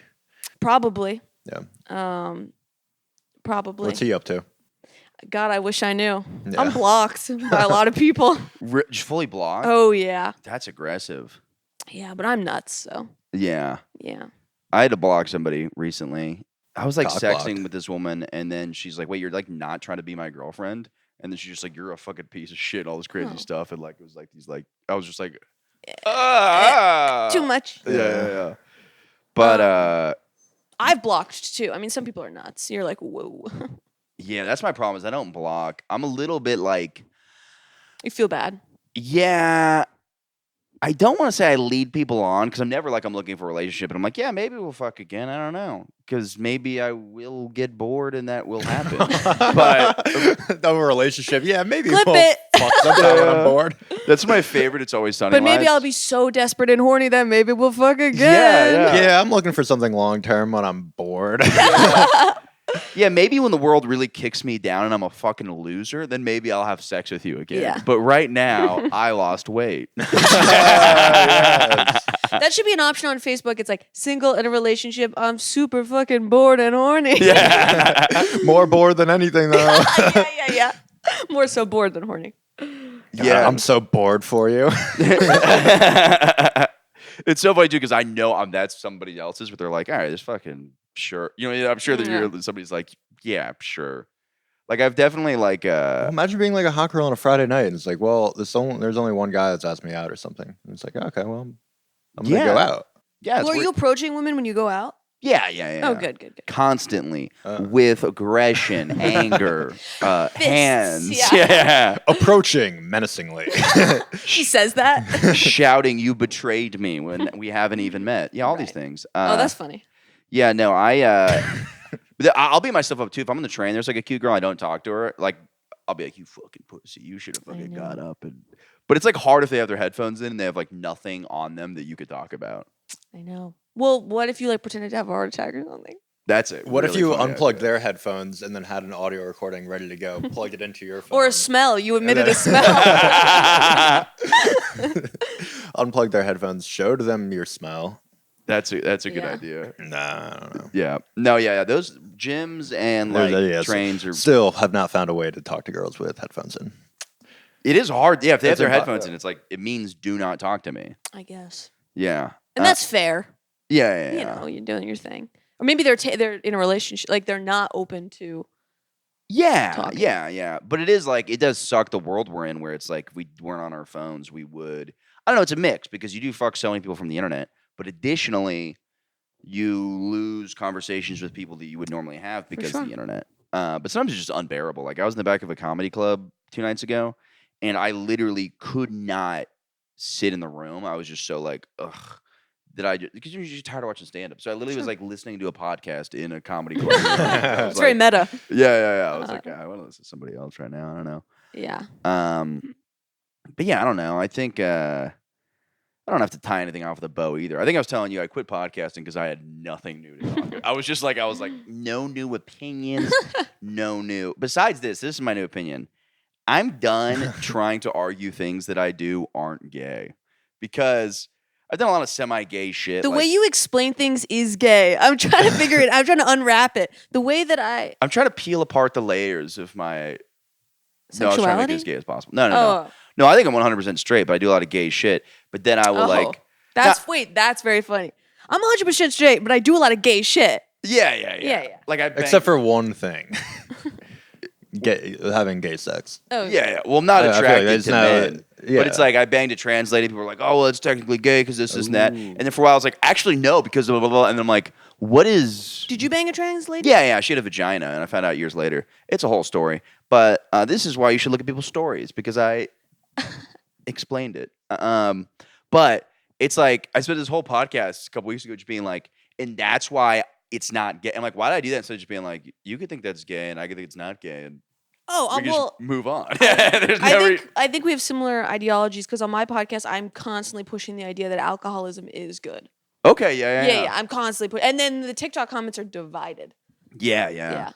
Speaker 5: Probably.
Speaker 6: Yeah.
Speaker 5: Probably.
Speaker 6: What's he up to?
Speaker 5: God, I wish I knew.
Speaker 6: Yeah.
Speaker 5: I'm blocked by a lot of people.
Speaker 3: Just fully blocked.
Speaker 5: Oh yeah.
Speaker 3: That's aggressive.
Speaker 5: Yeah, but I'm nuts, so
Speaker 3: Yeah.
Speaker 5: yeah.
Speaker 3: I had to block somebody recently. I was like
Speaker 6: Cock
Speaker 3: sexting
Speaker 6: blocked.
Speaker 3: with this woman, and then she's like, "Wait, you're like not trying to be my girlfriend?" And then she's just like, "You're a fucking piece of shit." All this crazy
Speaker 5: Oh.
Speaker 3: stuff, and like it was like these like I was just like,
Speaker 5: Too much.
Speaker 3: Yeah. But
Speaker 5: I've blocked too. I mean, some people are nuts. You're like, whoa.
Speaker 3: yeah, that's my problem is I don't block. I'm a little bit like,
Speaker 5: You feel bad.
Speaker 3: yeah. I don't want to say I lead people on because I'm never like I'm looking for a relationship, and I'm like, yeah, maybe we'll fuck again. I don't know because maybe I will get bored and that will happen. But
Speaker 6: The relationship. Yeah, maybe
Speaker 5: Clip
Speaker 6: we'll
Speaker 5: it.
Speaker 6: fuck sometime when I'm bored.
Speaker 3: that's my favorite. It's always sunny.
Speaker 5: But maybe
Speaker 3: lines.
Speaker 5: I'll be so desperate and horny that maybe we'll fuck again.
Speaker 3: Yeah.
Speaker 6: Yeah, I'm looking for something long term when I'm bored.
Speaker 3: Yeah, maybe when the world really kicks me down and I'm a fucking loser, then maybe I'll have sex with you again.
Speaker 5: Yeah.
Speaker 3: But right now, I lost weight.
Speaker 5: That should be an option on Facebook. It's like single in a relationship. I'm super fucking bored and horny.
Speaker 3: Yeah.
Speaker 6: More bored than anything, though.
Speaker 5: yeah. More so bored than horny.
Speaker 3: Yeah.
Speaker 6: I'm so bored for you.
Speaker 3: It's so funny too because I know that's somebody else's, but they're like, all right, just fucking sure. You know, I'm sure that somebody's like, yeah, sure. Like I've definitely like
Speaker 6: Imagine being like a hot girl on a Friday night, and it's like, well, there's only one guy that's asked me out or something. And it's like, okay, well, I'm gonna go out.
Speaker 3: yeah.
Speaker 5: Well, are you approaching women when you go out?
Speaker 3: Yeah.
Speaker 5: Oh, good.
Speaker 3: Constantly with aggression, anger, hands.
Speaker 5: yeah.
Speaker 6: Approaching menacingly.
Speaker 5: She says that.
Speaker 3: Shouting, "You betrayed me" when we haven't even met. Yeah, all these things.
Speaker 5: Oh, that's funny.
Speaker 3: Yeah, no, I'll beat myself up too if I'm on the train. There's like a cute girl, I don't talk to her. Like, I'll be like, "You fucking pussy, you should have fucking got up." But it's like hard if they have their headphones in and they have like nothing on them that you could talk about.
Speaker 5: I know. Well, what if you like pretended to have a heart attack or something?
Speaker 3: That's it.
Speaker 6: What if
Speaker 3: really
Speaker 6: you
Speaker 3: funny
Speaker 6: unplugged
Speaker 3: idea.
Speaker 6: their headphones and then had an audio recording ready to go, plugged it into your phone?
Speaker 5: Or a smell. You emitted
Speaker 6: then-
Speaker 5: a smell.
Speaker 6: Unplugged their headphones, showed them your smell.
Speaker 3: That's a good
Speaker 5: Yeah.
Speaker 3: idea.
Speaker 6: Nah, I don't know.
Speaker 3: Yeah. No, yeah. Those gyms and like trains are.
Speaker 6: Still have not found a way to talk to girls with headphones in.
Speaker 3: It is hard. Yeah, if they have
Speaker 6: It's
Speaker 3: their
Speaker 6: impo-
Speaker 3: headphones in, it's like it means do not talk to me.
Speaker 5: I guess.
Speaker 3: Yeah.
Speaker 5: And that's fair.
Speaker 3: Yeah.
Speaker 5: You know, you're doing your thing. Or maybe they're in a relationship. Like they're not open to.
Speaker 3: Yeah,
Speaker 5: talking.
Speaker 3: yeah. But it is like it does suck the world we're in, where it's like if we weren't on our phones, we would. I don't know. It's a mix because you do fuck so many people from the internet, but additionally, you lose conversations with people that you would normally have because of the internet. But sometimes it's just unbearable. Like I was in the back of a comedy club 2 nights ago, and I literally could not sit in the room. I was just so like, ugh. Because you're just tired of watching stand-up. So I literally was like listening to a podcast in a comedy club.
Speaker 5: It's very meta.
Speaker 3: Yeah. I was like, I want to listen to somebody else right now. I don't know.
Speaker 5: Yeah.
Speaker 3: But yeah, I don't know. I think I don't have to tie anything off with a bow either. I think I was telling you I quit podcasting because I had nothing new to talk about. I was like, no new opinions, no new. Besides this is my new opinion. I'm done trying to argue things that I do aren't gay because I've done a lot of semi-gay shit.
Speaker 5: The way you explain things is gay. I'm trying to figure it. I'm trying to unwrap it. The way that
Speaker 3: I'm trying to peel apart the layers of my
Speaker 5: sexuality.
Speaker 3: No, I was trying to make it as gay as possible. No. No, I think I'm 100% straight, but I do a lot of gay shit. But then I will like.
Speaker 5: That's very funny. I'm 100% straight, but I do a lot of gay shit.
Speaker 3: Yeah. Like I.
Speaker 6: Except for one thing. Having gay sex.
Speaker 5: Oh
Speaker 3: Yeah. Well, I'm not
Speaker 6: I feel like
Speaker 3: attracted
Speaker 6: it's
Speaker 3: to
Speaker 6: not-
Speaker 3: men.
Speaker 6: yeah.
Speaker 3: But it's like I banged a trans lady. People were like, "Oh, well, it's technically gay because this and that." And then for a while, I was like, "Actually, no, because blah blah blah." And then I'm like, "What is?"
Speaker 5: Did you bang a trans lady?
Speaker 3: Yeah. She had a vagina, and I found out years later. It's a whole story. But this is why you should look at people's stories because I explained it. But it's like I spent this whole podcast a couple weeks ago just being like, and that's why it's not gay. I'm like, why did I do that instead of just being like, you could think that's gay and I could think it's not gay, and
Speaker 5: Oh,
Speaker 3: we can
Speaker 5: well,
Speaker 3: just move on. There's no
Speaker 5: I think we have similar ideologies because on my podcast, I'm constantly pushing the idea that alcoholism is good.
Speaker 3: Okay, yeah.
Speaker 5: I'm constantly and then the TikTok comments are divided.
Speaker 3: Yeah.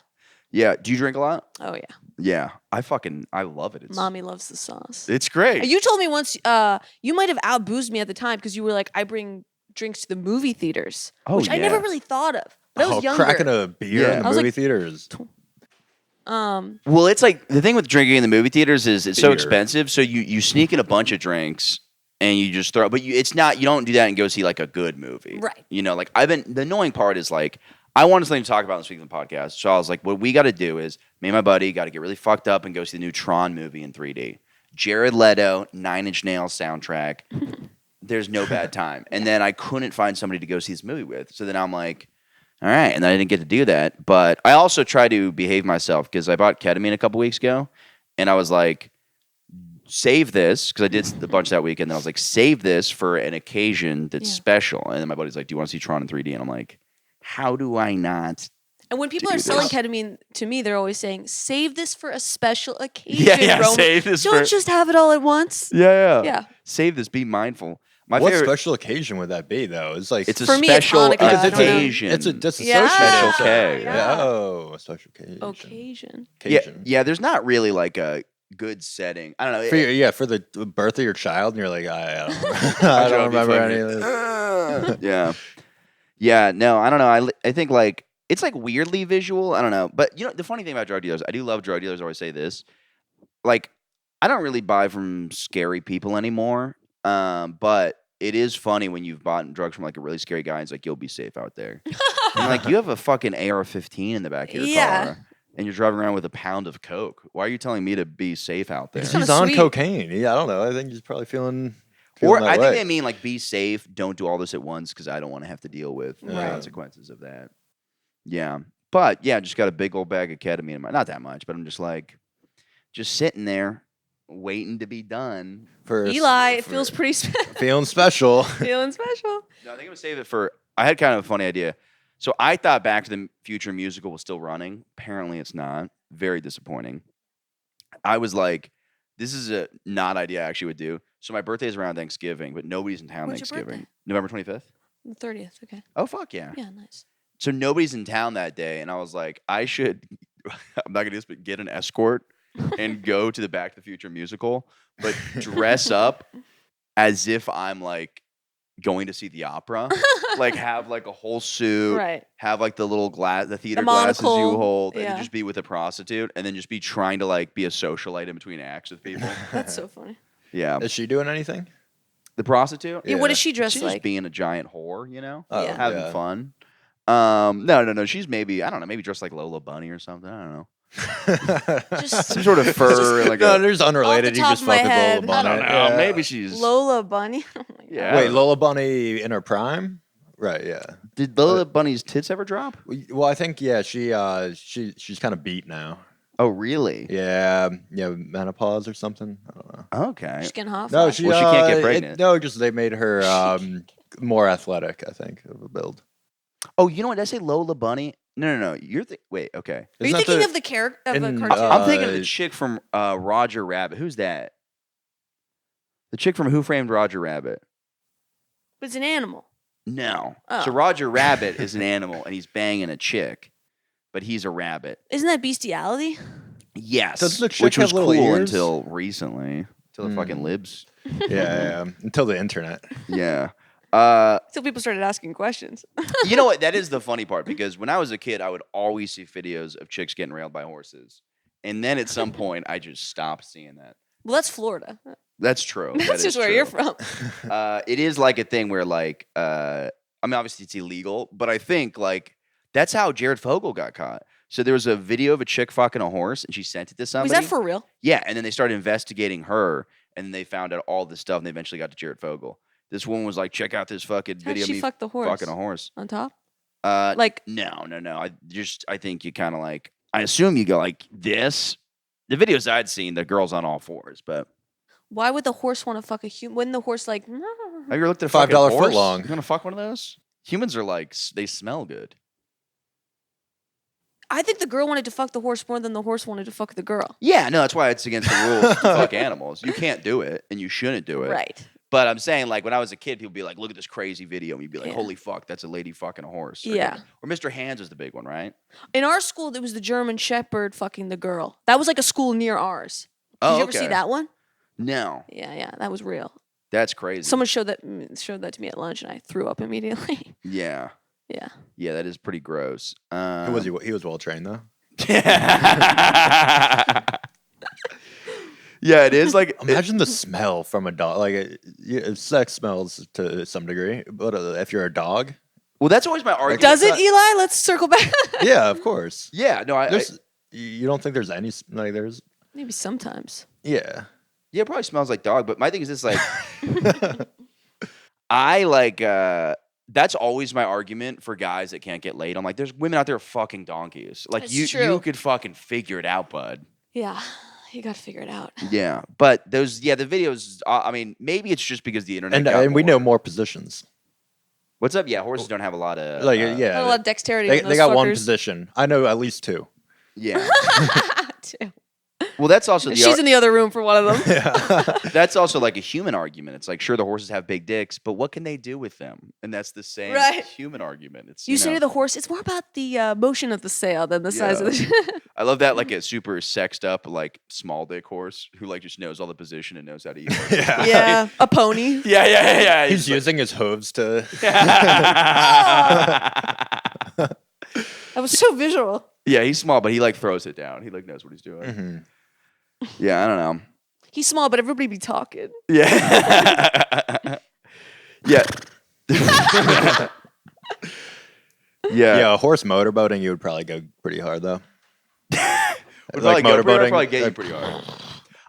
Speaker 3: Do you drink a lot?
Speaker 5: Oh yeah.
Speaker 3: Yeah, I love it.
Speaker 5: Mommy loves the sauce.
Speaker 3: It's great.
Speaker 5: You told me once you might have outboozed me at the time because you were like, I bring drinks to the movie theaters, which I never really thought of. But I was younger.
Speaker 6: Cracking a beer in the movie theaters.
Speaker 3: Well, it's like the thing with drinking in the movie theaters is it's so
Speaker 6: Beer.
Speaker 3: expensive. So you sneak in a bunch of drinks and you just throw. But it's not. You don't do that and go see like a good movie,
Speaker 5: Right.
Speaker 3: You know, like the annoying part is like I wanted something to talk about this week on the podcast. So I was like, what we got to do is me and my buddy got to get really fucked up and go see the new Tron movie in 3D. Jared Leto, 9 Inch Nails soundtrack. There's no bad time. And then I couldn't find somebody to go see this movie with. So then I'm like, all right. And then I didn't get to do that. But I also try to behave myself because I bought ketamine a couple weeks ago. And I was like, save this. Because I did a bunch that weekend. And I was like, save this for an occasion that's special. And then my buddy's like, do you want to see Tron in 3D? And I'm like, how do I not?
Speaker 5: And when people
Speaker 3: do
Speaker 5: are selling
Speaker 3: this?
Speaker 5: ketamine to me, they're always saying, save this for a special occasion,
Speaker 3: Yeah,
Speaker 5: Romy.
Speaker 3: save this
Speaker 5: Don't
Speaker 3: for-
Speaker 5: just have it all at once.
Speaker 3: Yeah. Save this. Be mindful. My
Speaker 6: What
Speaker 3: favorite.
Speaker 6: special occasion would that be, though? It's like
Speaker 3: It's a
Speaker 5: For me, it's
Speaker 3: special
Speaker 5: Hanukkah. I don't know.
Speaker 3: occasion.
Speaker 6: It's a disassociated.
Speaker 5: Yeah.
Speaker 3: Special K.
Speaker 5: Yeah.
Speaker 6: Oh, a special occasion.
Speaker 5: Occasion.
Speaker 6: Occasion.
Speaker 3: Yeah. There's not really like a good setting. I don't know.
Speaker 6: For the birth of your child, and you're like, I don't, I don't remember any of this.
Speaker 3: Yeah. No, I don't know. I think like it's like weirdly visual. I don't know. But you know, the funny thing about drug dealers, I do love drug dealers. I always say this. Like, I don't really buy from scary people anymore. But it is funny when you've bought drugs from like a really scary guy. And it's like, you'll be safe out there. And like, you have a fucking AR-15 in the back of your car. And you're driving around with a pound of coke. Why are you telling me to be safe out there?
Speaker 5: It's kinda
Speaker 6: He's on
Speaker 5: sweet.
Speaker 6: cocaine. Yeah, I don't know. I think he's probably feeling
Speaker 3: Or
Speaker 6: that
Speaker 3: I think
Speaker 6: way.
Speaker 3: they mean like be safe. Don't do all this at once because I don't want to have to deal with the
Speaker 6: Right.
Speaker 3: consequences of that. Yeah, but yeah, just got a big old bag of ketamine in my. Not that much, but I'm just like, just sitting there, waiting to be done.
Speaker 6: For
Speaker 5: Eli, it
Speaker 6: for
Speaker 5: feels pretty
Speaker 6: feeling special.
Speaker 5: feeling special.
Speaker 3: No, I think I'm gonna save it for. I had kind of a funny idea. So I thought Back to the Future musical was still running. Apparently, it's not. Very disappointing. I was like, this is a not idea I actually would do. So my birthday is around Thanksgiving, but nobody's in town
Speaker 5: When's your
Speaker 3: Thanksgiving.
Speaker 5: birthday?
Speaker 3: November 25th.
Speaker 5: The 30th. Okay.
Speaker 3: Oh fuck yeah.
Speaker 5: Yeah, nice.
Speaker 3: So nobody's in town that day, and I was like, I should. I'm not gonna do this, but get an escort and go to the Back to the Future musical, but dress up as if I'm like going to see the opera. Like have like a whole suit,
Speaker 5: Right.
Speaker 3: have like the little the theater
Speaker 5: The
Speaker 3: glasses you
Speaker 5: monocle,
Speaker 3: hold, and
Speaker 5: yeah.
Speaker 3: just be with a prostitute, and then just be trying to like be a socialite in between acts with people.
Speaker 5: That's so funny.
Speaker 3: Yeah,
Speaker 6: Is she doing anything?
Speaker 3: the prostitute.
Speaker 5: Yeah, what does she dress
Speaker 3: She's
Speaker 5: like?
Speaker 3: just being a giant whore, you know,
Speaker 6: Oh,
Speaker 5: Yeah.
Speaker 3: having fun. No. She's maybe I don't know, maybe dressed like Lola Bunny or something. I don't know.
Speaker 5: Just
Speaker 3: Some sort of fur, like
Speaker 6: No,
Speaker 3: a,
Speaker 6: there's unrelated. You
Speaker 5: top
Speaker 6: just
Speaker 5: of my
Speaker 6: fuck with Lola
Speaker 5: head,
Speaker 6: Bunny.
Speaker 3: I don't know.
Speaker 6: Yeah.
Speaker 3: Maybe she's
Speaker 5: Lola Bunny. Oh my God.
Speaker 3: Yeah.
Speaker 6: Wait, Lola Bunny in her prime? Right. Yeah.
Speaker 3: Did Lola Bunny's tits ever drop?
Speaker 6: Well, I think she's kind of beat now.
Speaker 3: Oh, really?
Speaker 6: Yeah, menopause or something. I don't know.
Speaker 3: Okay.
Speaker 5: She's getting hot.
Speaker 6: No,
Speaker 5: flash.
Speaker 6: she
Speaker 3: Well, she can't get pregnant.
Speaker 6: no, just they made her more athletic. I think of a build.
Speaker 3: Oh, you know what? Did I say Lola Bunny? No. You're wait. Okay.
Speaker 5: Are you
Speaker 6: Isn't that
Speaker 5: thinking
Speaker 6: the-
Speaker 5: of the character of a
Speaker 6: in,
Speaker 5: cartoon?
Speaker 3: I'm thinking of the chick from Roger Rabbit. Who's that? The chick from Who Framed Roger Rabbit?
Speaker 5: But it's an animal.
Speaker 3: No.
Speaker 5: Oh.
Speaker 3: So Roger Rabbit is an animal, and he's banging a chick, but he's a rabbit.
Speaker 5: Isn't that bestiality?
Speaker 3: Yes.
Speaker 6: Doesn't the chick
Speaker 3: which was
Speaker 6: have little
Speaker 3: cool
Speaker 6: ears?
Speaker 3: until recently. Until the fucking libs.
Speaker 6: yeah, until the internet.
Speaker 3: Yeah.
Speaker 5: Until people started asking questions.
Speaker 3: You know what? That is the funny part because when I was a kid, I would always see videos of chicks getting railed by horses. And then at some point, I just stopped seeing that.
Speaker 5: Well, that's Florida.
Speaker 3: That's true. That
Speaker 5: That's
Speaker 3: is
Speaker 5: just where
Speaker 3: true.
Speaker 5: you're from.
Speaker 3: It is like a thing where, like, I mean, obviously it's illegal, but I think, like, that's how Jared Fogle got caught. So there was a video of a chick fucking a horse, and she sent it to somebody.
Speaker 5: Was that for real?
Speaker 3: Yeah, and then they started investigating her, and then they found out all this stuff, and they eventually got to Jared Fogle. This woman was like, check out this fucking
Speaker 5: How'd
Speaker 3: video of
Speaker 5: she
Speaker 3: me
Speaker 5: fuck the horse?
Speaker 3: fucking a horse.
Speaker 5: On top?
Speaker 3: Like no. I think you kind of like. I assume you go like this, The videos I'd seen, the girl's on all fours, but
Speaker 5: Why would the horse want to fuck a human? Wouldn't the horse like?
Speaker 3: have you ever looked at a
Speaker 6: $5
Speaker 3: fucking horse?
Speaker 6: foot long.
Speaker 3: You gonna fuck one of those? Humans are like they smell good.
Speaker 5: I think the girl wanted to fuck the horse more than the horse wanted to fuck the girl.
Speaker 3: Yeah, no, that's why it's against the rules to fuck animals. You can't do it, and you shouldn't do it.
Speaker 5: Right.
Speaker 3: But I'm saying, like, when I was a kid, people would be like, look at this crazy video. And you'd be like,
Speaker 5: Yeah.
Speaker 3: holy fuck, that's a lady fucking a horse.
Speaker 5: Yeah.
Speaker 3: Or Mr. Hands was the big one, right?
Speaker 5: In our school, there was the German Shepherd fucking the girl. That was like a school near ours. Did
Speaker 3: Oh,
Speaker 5: you ever see
Speaker 3: okay.
Speaker 5: that one?
Speaker 3: No.
Speaker 5: Yeah, that was real.
Speaker 3: That's crazy.
Speaker 5: Someone showed that to me at lunch, and I threw up immediately.
Speaker 3: Yeah.
Speaker 5: Yeah.
Speaker 3: Yeah, that is pretty gross.
Speaker 6: Who was he? He was well trained though.
Speaker 3: Yeah, it is like
Speaker 6: Imagine the smell from a dog. Like sex smells to some degree, but if you're a dog,
Speaker 3: well, that's always my argument.
Speaker 5: Does it, Eli? Let's circle back.
Speaker 6: yeah, of course.
Speaker 3: Yeah, no,
Speaker 6: You don't think there's any like there's
Speaker 5: Maybe sometimes.
Speaker 6: yeah.
Speaker 3: yeah, it probably smells like dog. But my thing is this, like, I like. That's always my argument for guys that can't get laid. I'm like, there's women out there fucking donkeys. Like
Speaker 5: It's
Speaker 3: you
Speaker 5: true.
Speaker 3: could fucking figure it out, bud.
Speaker 5: Yeah, you got to figure it out.
Speaker 3: Yeah, but the videos. I mean, maybe it's just because the internet.
Speaker 6: And
Speaker 3: got
Speaker 6: and we
Speaker 3: more.
Speaker 6: know more positions.
Speaker 3: What's up? Yeah, horses don't have a lot of
Speaker 6: Like
Speaker 5: Not a
Speaker 6: yeah,
Speaker 5: lot of dexterity.
Speaker 6: they
Speaker 5: in those
Speaker 6: got one
Speaker 5: fuckers.
Speaker 6: position. I know at least two.
Speaker 3: Yeah.
Speaker 5: Too.
Speaker 3: Well, that's also the
Speaker 5: She's in the other room for one of them.
Speaker 3: that's also like a human argument. It's like, sure, the horses have big dicks, but what can they do with them? And that's the same
Speaker 5: Right.
Speaker 3: human argument. It's
Speaker 5: You say
Speaker 3: know,
Speaker 5: to the horse, it's more about the motion of the sail than the size of the.
Speaker 3: I love that, like a super sexed up, like small dick horse who like just knows all the position and knows how to use it.
Speaker 6: Yeah.
Speaker 5: Yeah, a pony.
Speaker 3: Yeah.
Speaker 6: He's using his hooves to.
Speaker 5: That was so visual.
Speaker 3: Yeah, he's small, but he like throws it down. He like knows what he's doing.
Speaker 6: Mm-hmm.
Speaker 3: Yeah, I don't know.
Speaker 5: He's small, but everybody be talking.
Speaker 3: Yeah. Yeah.
Speaker 6: Yeah, horse motorboating, you would probably go pretty hard though.
Speaker 3: Would
Speaker 6: Like
Speaker 3: probably
Speaker 6: motorboating,
Speaker 3: probably get you
Speaker 6: like-
Speaker 3: pretty hard.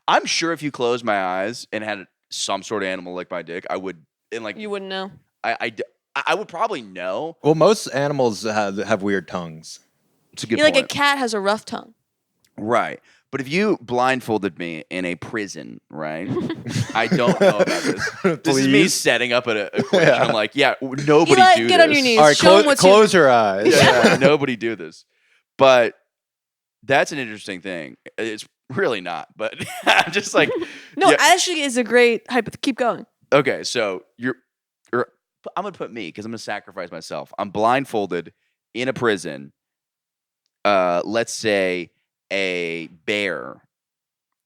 Speaker 3: I'm sure if you closed my eyes and had some sort of animal like my dick, I would. And like
Speaker 5: You wouldn't know.
Speaker 3: I would probably know.
Speaker 6: Well, most animals have weird tongues.
Speaker 3: It's a good
Speaker 5: You're like a
Speaker 3: point.
Speaker 5: cat has a rough tongue.
Speaker 3: Right. But if you blindfolded me in a prison, right? I don't know about this. This is me
Speaker 6: Please?
Speaker 3: setting up an equation.
Speaker 6: Yeah.
Speaker 3: I'm like, yeah, nobody
Speaker 5: Eli,
Speaker 3: do
Speaker 5: get
Speaker 3: this.
Speaker 5: on your knees.
Speaker 6: All right,
Speaker 5: Show 'em what's
Speaker 6: close your eyes.
Speaker 3: Yeah, like, nobody do this. But that's an interesting thing. It's really not. But I'm just like,
Speaker 5: No,
Speaker 3: yeah.
Speaker 5: actually, is a great Keep going.
Speaker 3: Okay, so I'm gonna put me because I'm gonna sacrifice myself. I'm blindfolded in a prison. Let's say a bear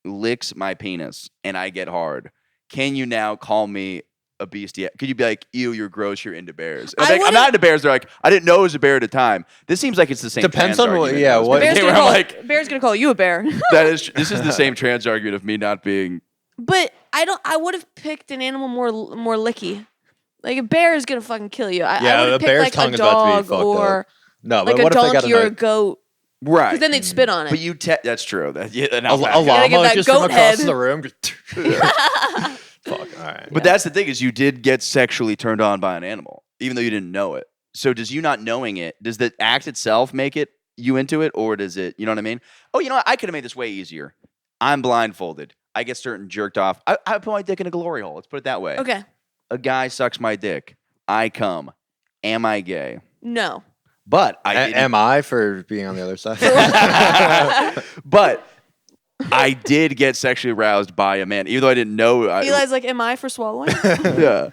Speaker 3: licks my penis and I get hard. Can you now call me a beastie? Could you be like, ew, you're gross, you're into bears? And I'm, like, I'm not into bears. They're like, I didn't know it was a bear at the time. This seems like it's the same.
Speaker 6: Depends
Speaker 3: trans
Speaker 6: on what-
Speaker 3: argument
Speaker 6: yeah,
Speaker 3: I was
Speaker 6: what-
Speaker 3: making,
Speaker 5: Bear's
Speaker 3: where
Speaker 5: gonna,
Speaker 3: I'm
Speaker 5: call,
Speaker 3: like,
Speaker 5: Bear's gonna call you a bear.
Speaker 3: this is the same trans argument of me not being.
Speaker 5: But I would have picked an animal more licky. Like a bear is gonna fucking kill you. I
Speaker 6: Yeah,
Speaker 5: would
Speaker 6: the
Speaker 5: have picked
Speaker 6: bear's
Speaker 5: like
Speaker 6: tongue
Speaker 5: a
Speaker 6: is about to be
Speaker 5: dog
Speaker 6: fucked
Speaker 5: or
Speaker 6: up. No,
Speaker 5: like
Speaker 6: but
Speaker 5: a
Speaker 6: what if they got
Speaker 5: donkey or a
Speaker 6: a
Speaker 5: goat.
Speaker 3: Right.
Speaker 5: Because then they'd spit on it.
Speaker 3: But you that's true. That yeah, an
Speaker 6: a
Speaker 3: alpaca.
Speaker 5: gotta get
Speaker 6: llama
Speaker 5: that
Speaker 6: just from
Speaker 5: goat
Speaker 6: across
Speaker 5: head.
Speaker 6: the room? Just fuck. All right.
Speaker 3: But that's the thing is you did get sexually turned on by an animal, even though you didn't know it. So does you not knowing it, does the act itself make it you into it, or does it, you know what I mean? Oh, you know what? I could have made this way easier. I'm blindfolded. I get certain jerked off. I put my dick in a glory hole. Let's put it that way.
Speaker 5: Okay.
Speaker 3: A guy sucks my dick. I come. Am I gay?
Speaker 5: No.
Speaker 3: But I didn't.
Speaker 6: Am I for being on the other side?
Speaker 3: But I did get sexually aroused by a man, even though I didn't know.
Speaker 5: Eli's like, am I for swallowing?
Speaker 3: Yeah.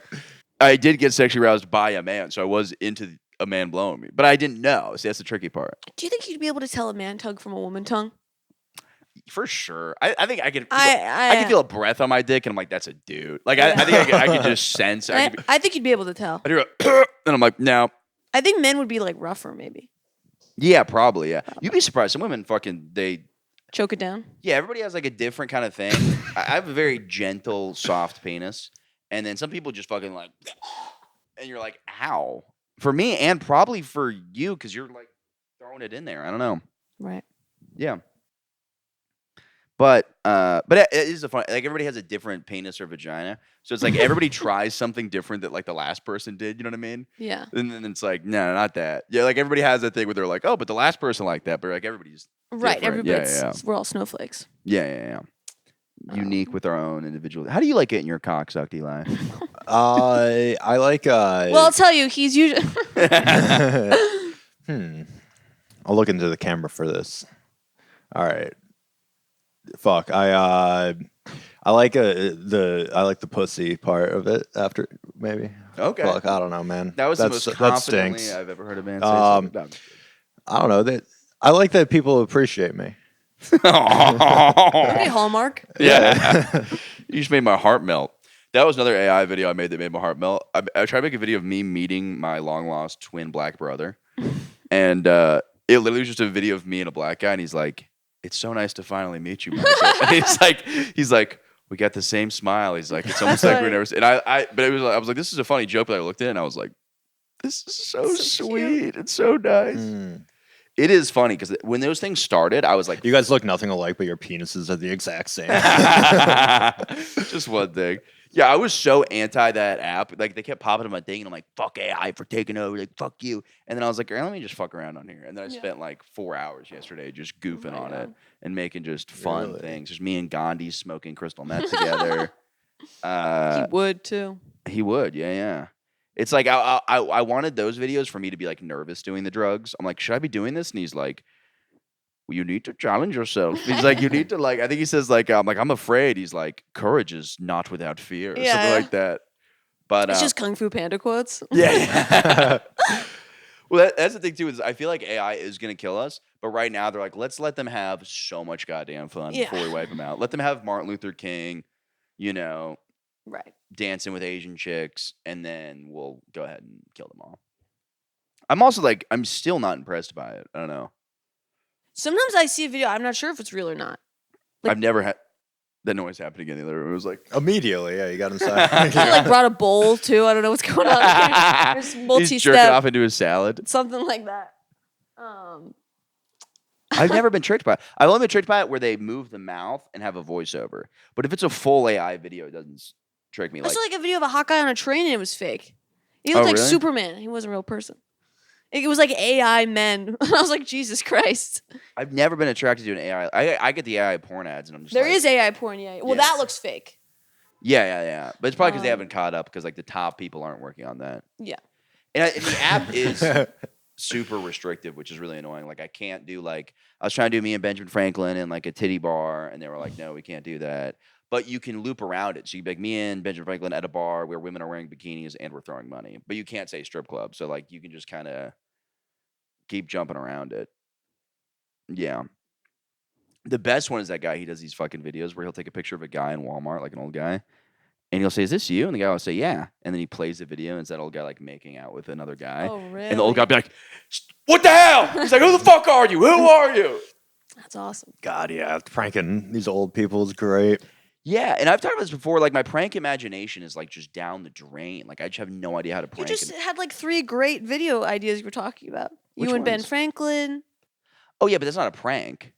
Speaker 3: I did get sexually aroused by a man, so I was into a man blowing me. But I didn't know. See, that's the tricky part.
Speaker 5: Do you think you'd be able to tell a man tongue from a woman tongue?
Speaker 3: For sure. I think I could feel,
Speaker 5: I
Speaker 3: can feel a breath on my dick, and I'm like, that's a dude. Like, I think I could just sense. I
Speaker 5: think you'd be able to tell.
Speaker 3: do it, and I'm like, no.
Speaker 5: I think men would be like rougher, maybe.
Speaker 3: Yeah, probably, yeah. You'd be surprised. Some women
Speaker 5: Choke it down.
Speaker 3: yeah, everybody has like a different kind of thing. I have a very gentle, soft penis. And then some people just fucking like, and you're like, ow. For me, and probably for you, because you're like throwing it in there. I don't know.
Speaker 5: Right.
Speaker 3: Yeah. But it is a fun. Like everybody has a different penis or vagina, so it's like everybody tries something different that like the last person did. You know what I mean?
Speaker 5: Yeah.
Speaker 3: And then it's like, no, not that. Yeah, like everybody has that thing where they're like, oh, but the last person liked that, but like everybody's
Speaker 5: Right.
Speaker 3: different.
Speaker 5: Everybody's we're all snowflakes.
Speaker 3: Yeah. Unique with our own individual. How do you like getting your cock sucked, Eli?
Speaker 6: I like.
Speaker 5: Well, I'll tell you, he's usually.
Speaker 6: I'll look into the camera for this. All right. Fuck. I like the pussy part of it after maybe.
Speaker 3: Okay.
Speaker 6: Fuck. I don't know, man.
Speaker 3: That was the most
Speaker 6: that
Speaker 3: confidently
Speaker 6: stinks.
Speaker 3: I've ever heard a man say something. No, I'm just kidding.
Speaker 6: I don't know that. I like that people appreciate me.
Speaker 5: Hey, Hallmark.
Speaker 3: Yeah. You just made my heart melt. That was another AI video I made that made my heart melt. I tried to make a video of me meeting my long lost twin black brother. And it literally was just a video of me and a black guy. And he's like, it's so nice to finally meet you, Michael. And he's like, we got the same smile. He's like, it's almost like we never seen. And but it was like, I was like, this is a funny joke. But I looked at it and I was like, this is so sweet. It's so nice. It is funny because when those things started, I was like,
Speaker 6: you guys look nothing alike, but your penises are the exact same.
Speaker 3: Just one thing. Yeah, I was so anti that app. Like they kept popping up my thing, and I'm like, "Fuck AI for taking over." Like, "Fuck you." And then I was like, "Let me just fuck around on here." And then I spent like 4 hours yesterday just goofing on it and making just fun things. Just me and Gandhi smoking crystal meth together.
Speaker 5: He would too.
Speaker 3: He would, yeah. It's like I wanted those videos for me to be like nervous doing the drugs. I'm like, should I be doing this? And he's like, well, you need to challenge yourself. He's like, you need to like. I think he says like, I'm afraid. He's like, courage is not without fear, or something like that. But
Speaker 5: it's just Kung Fu Panda quotes.
Speaker 3: Yeah. Well, that's the thing too. Is I feel like AI is gonna kill us, but right now they're like, let's let them have so much goddamn fun before we wipe them out. Let them have Martin Luther King,
Speaker 5: right,
Speaker 3: dancing with Asian chicks, and then we'll go ahead and kill them all. I'm also like, I'm still not impressed by it. I don't know.
Speaker 5: Sometimes I see a video, I'm not sure if it's real or not.
Speaker 3: I've never had that noise happen again in the other room. It was like
Speaker 6: immediately, yeah, you got inside.
Speaker 5: He like brought a bowl too. I don't know what's going on. There's
Speaker 3: he's jerking off into his salad.
Speaker 5: Something like that.
Speaker 3: I've never been tricked by it. I've only been tricked by it where they move the mouth and have a voiceover. But if it's a full AI video, it doesn't trick me.
Speaker 5: I saw like a video of a hot guy on a train and it was fake. He looked like
Speaker 3: really?
Speaker 5: Superman. He wasn't a real person. It was like AI men. I was like, Jesus Christ.
Speaker 3: I've never been attracted to an AI. I get the AI porn ads and I'm just
Speaker 5: There
Speaker 3: like,
Speaker 5: is AI porn, yeah. Well, that looks fake.
Speaker 3: Yeah. But it's probably because they haven't caught up because like the top people aren't working on that.
Speaker 5: Yeah.
Speaker 3: And the app is super restrictive, which is really annoying. Like I can't do like, I was trying to do me and Benjamin Franklin in like a titty bar and they were like, no, we can't do that. But you can loop around it. So you can be like me and Benjamin Franklin at a bar where women are wearing bikinis and we're throwing money. But you can't say strip club. So like you can just kind of keep jumping around it. Yeah. The best one is that guy. He does these fucking videos where he'll take a picture of a guy in Walmart, like an old guy. And he'll say, is this you? And the guy will say, yeah. And then he plays the video and it's that old guy like making out with another guy.
Speaker 5: Oh, really?
Speaker 3: And the old guy will be like, what the hell? He's like, who the fuck are you? Who are you?
Speaker 5: That's awesome.
Speaker 6: God, yeah, pranking these old people is great.
Speaker 3: Yeah, and I've talked about this before. Like my prank imagination is like just down the drain. Like I just have no idea how to prank.
Speaker 5: You just had like 3 great video ideas you were talking about.
Speaker 3: Which
Speaker 5: you and Ben
Speaker 3: ones?
Speaker 5: Franklin.
Speaker 3: Oh yeah, but that's not a prank.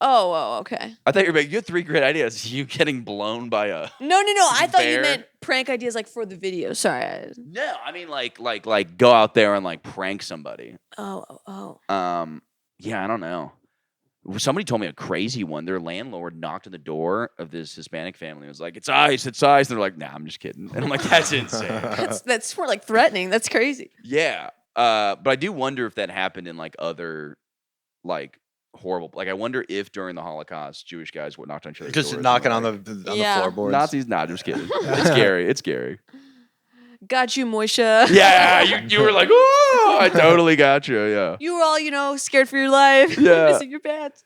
Speaker 5: Oh, okay.
Speaker 3: I thought you were like, you had 3 great ideas. You getting blown by a
Speaker 5: No. I thought you
Speaker 3: bear?
Speaker 5: meant prank ideas like for the video. Sorry.
Speaker 3: No, I mean like go out there and like prank somebody.
Speaker 5: Oh.
Speaker 3: Yeah, I don't know. Somebody told me a crazy one. Their landlord knocked on the door of this Hispanic family and was like, it's ice. And they're like, nah, I'm just kidding. And I'm like, that's insane.
Speaker 5: That's more like threatening. That's crazy.
Speaker 3: Yeah. But I do wonder if that happened in like other like horrible. Like I wonder if during the Holocaust, Jewish guys would knock on each other's
Speaker 6: Just
Speaker 3: doors
Speaker 6: knocking
Speaker 3: and,
Speaker 6: on
Speaker 3: like,
Speaker 6: the
Speaker 5: Yeah.
Speaker 6: floorboards.
Speaker 3: Nazis. Nah, just kidding. It's scary. It's scary.
Speaker 5: Got you, Moisha.
Speaker 3: Yeah, you were like, oh, I totally got you. Yeah.
Speaker 5: You were all, scared for your life.
Speaker 3: Yeah.
Speaker 5: Missing your pants.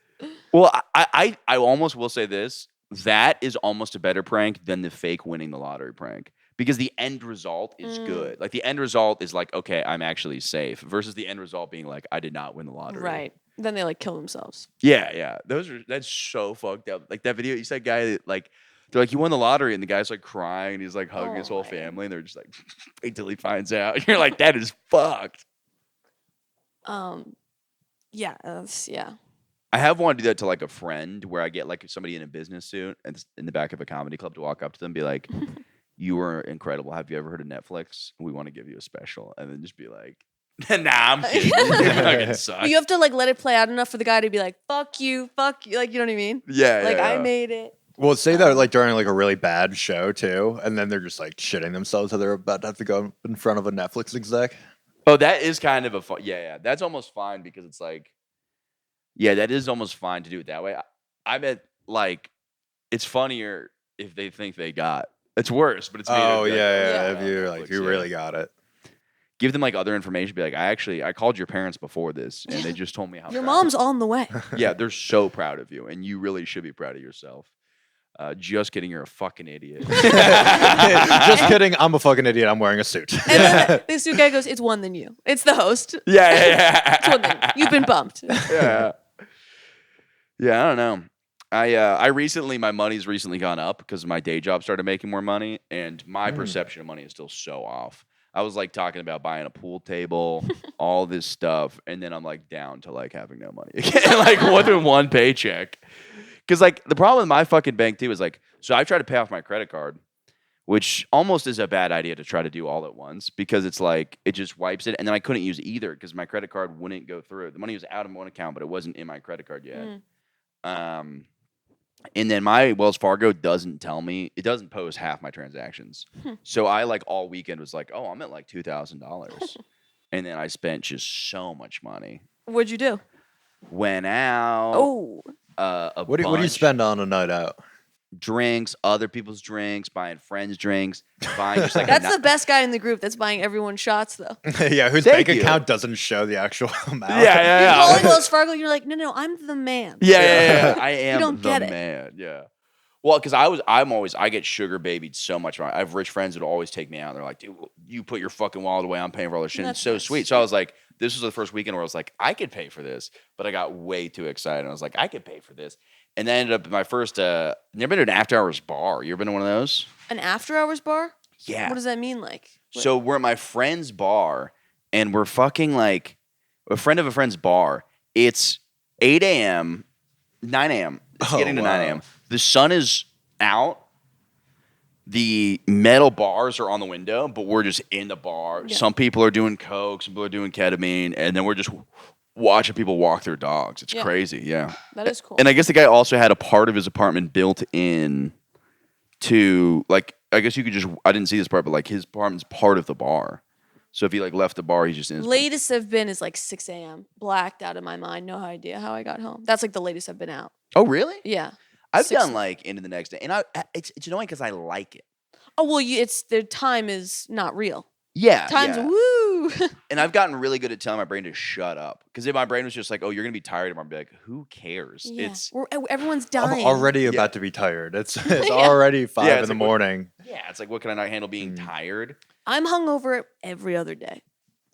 Speaker 3: Well, I almost will say this. That is almost a better prank than the fake winning the lottery prank. Because the end result is good. Like the end result is like, okay, I'm actually safe. Versus the end result being like, I did not win the lottery.
Speaker 5: Right. Then they like kill themselves.
Speaker 3: Yeah. That's so fucked up. Like that video, you said guy that like they're like, you won the lottery, and the guy's like crying, and he's like hugging his whole family, and they're just like, wait till he finds out. And you're like, that is fucked.
Speaker 5: Yeah. Yeah.
Speaker 3: I have wanted to do that to like a friend where I get like somebody in a business suit and in the back of a comedy club to walk up to them and be like, "You were incredible. Have you ever heard of Netflix? We want to give you a special." And then just be like, "Nah, I'm kidding. You fucking suck."
Speaker 5: But you have to like let it play out enough for the guy to be like, fuck you, like, you know what I mean?
Speaker 3: Yeah,
Speaker 5: Like,
Speaker 3: yeah,
Speaker 5: I
Speaker 3: yeah.
Speaker 5: made it.
Speaker 6: Well, say that like during like a really bad show too, and then they're just like shitting themselves so they're about to have to go in front of a Netflix exec.
Speaker 3: Oh, that is kind of a fun. Yeah. That's almost fine because it's like, yeah, that is almost fine to do it that way. I bet like it's funnier if they think they got. It's worse, but it's made
Speaker 6: Oh
Speaker 3: it, like,
Speaker 6: yeah,
Speaker 5: Yeah.
Speaker 6: if you like you
Speaker 3: yeah.
Speaker 6: really got it.
Speaker 3: Give them like other information. Be like, I called your parents before this, and they just told me how
Speaker 5: Your
Speaker 3: proud-
Speaker 5: mom's on the way.
Speaker 3: Yeah, they're so proud of you, and you really should be proud of yourself. Just kidding, you're a fucking idiot.
Speaker 6: Just kidding. I'm a fucking idiot. I'm wearing a suit.
Speaker 5: And then the suit guy goes, it's one than you. It's the host.
Speaker 3: Yeah.
Speaker 5: It's one than you. You've been bumped.
Speaker 3: Yeah. Yeah, I don't know. I recently, my money's recently gone up because my day job started making more money, and my perception of money is still so off. I was like talking about buying a pool table, all this stuff, and then I'm like down to like having no money again, like one paycheck. Because like the problem with my fucking bank too is like, so I tried to pay off my credit card, which almost is a bad idea to try to do all at once because it's like it just wipes it, and then I couldn't use either because my credit card wouldn't go through. The money was out of one account, but it wasn't in my credit card yet. And then my Wells Fargo doesn't tell me, it doesn't post half my transactions. So I like all weekend was like, oh, I'm at like $2,000. And then I spent just so much money.
Speaker 5: What'd you do?
Speaker 3: Went out.
Speaker 5: Oh.
Speaker 6: What do you
Speaker 3: bunch.
Speaker 6: spend on a night out?
Speaker 3: Drinks, other people's drinks, buying friends' drinks, buying just like
Speaker 5: That's the best guy in the group that's buying everyone shots, though.
Speaker 6: Yeah, whose
Speaker 3: Thank
Speaker 6: bank
Speaker 3: you.
Speaker 6: account doesn't show the actual amount.
Speaker 3: Yeah.
Speaker 5: You're calling Wells Fargo, you're like, no, I'm the man.
Speaker 3: Yeah. I am
Speaker 5: don't
Speaker 3: the
Speaker 5: get it.
Speaker 3: man. Yeah. Well, because I get sugar babied so much. I have rich friends that always take me out. And they're like, dude, you put your fucking wallet away. I'm paying for all this shit. And it's
Speaker 5: That's
Speaker 3: so
Speaker 5: nice.
Speaker 3: sweet. So I was like, this was the first weekend where I was like, I could pay for this. But I got way too excited. I was like, I could pay for this. And then ended up my first, never been to an after hours bar. You ever been to one of those?
Speaker 5: An after hours bar?
Speaker 3: Yeah.
Speaker 5: What does that mean? Like, what-
Speaker 3: So we're at my friend's bar, and we're fucking like a friend of a friend's bar. It's 8 a.m., 9 a.m. It's
Speaker 6: Oh,
Speaker 3: getting to 9
Speaker 6: wow.
Speaker 3: a.m. The sun is out. The metal bars are on the window, but we're just in the bar.
Speaker 5: Yeah.
Speaker 3: Some people are doing coke, some people are doing ketamine, and then we're just watching people walk their dogs. It's
Speaker 5: Yeah.
Speaker 3: crazy, yeah.
Speaker 5: that is cool.
Speaker 3: And I guess the guy also had a part of his apartment built in to like I guess you could just I didn't see this part, but like his apartment's part of the bar. So if he like left the bar, he's just in his
Speaker 5: Latest I've been is like 6 a.m. Blacked out of my mind. No idea how I got home. That's like the latest I've been out.
Speaker 3: Oh really?
Speaker 5: Yeah.
Speaker 3: I've
Speaker 5: 6
Speaker 3: done like into the next day, and it's annoying because I like it.
Speaker 5: Oh well, it's the time is not real.
Speaker 3: Yeah,
Speaker 5: Time's
Speaker 3: yeah.
Speaker 5: woo.
Speaker 3: And I've gotten really good at telling my brain to shut up because if my brain was just like, "Oh, you're gonna be tired," tomorrow," I'd be like, "Who cares?"
Speaker 5: Yeah.
Speaker 3: It's
Speaker 5: Everyone's
Speaker 6: I'm
Speaker 5: dying.
Speaker 6: already about to be tired. It's already 5
Speaker 3: Yeah,
Speaker 6: in
Speaker 3: it's
Speaker 6: the
Speaker 3: like, what-
Speaker 6: morning.
Speaker 3: yeah, it's like what can I not handle being tired?
Speaker 5: I'm hungover every other day.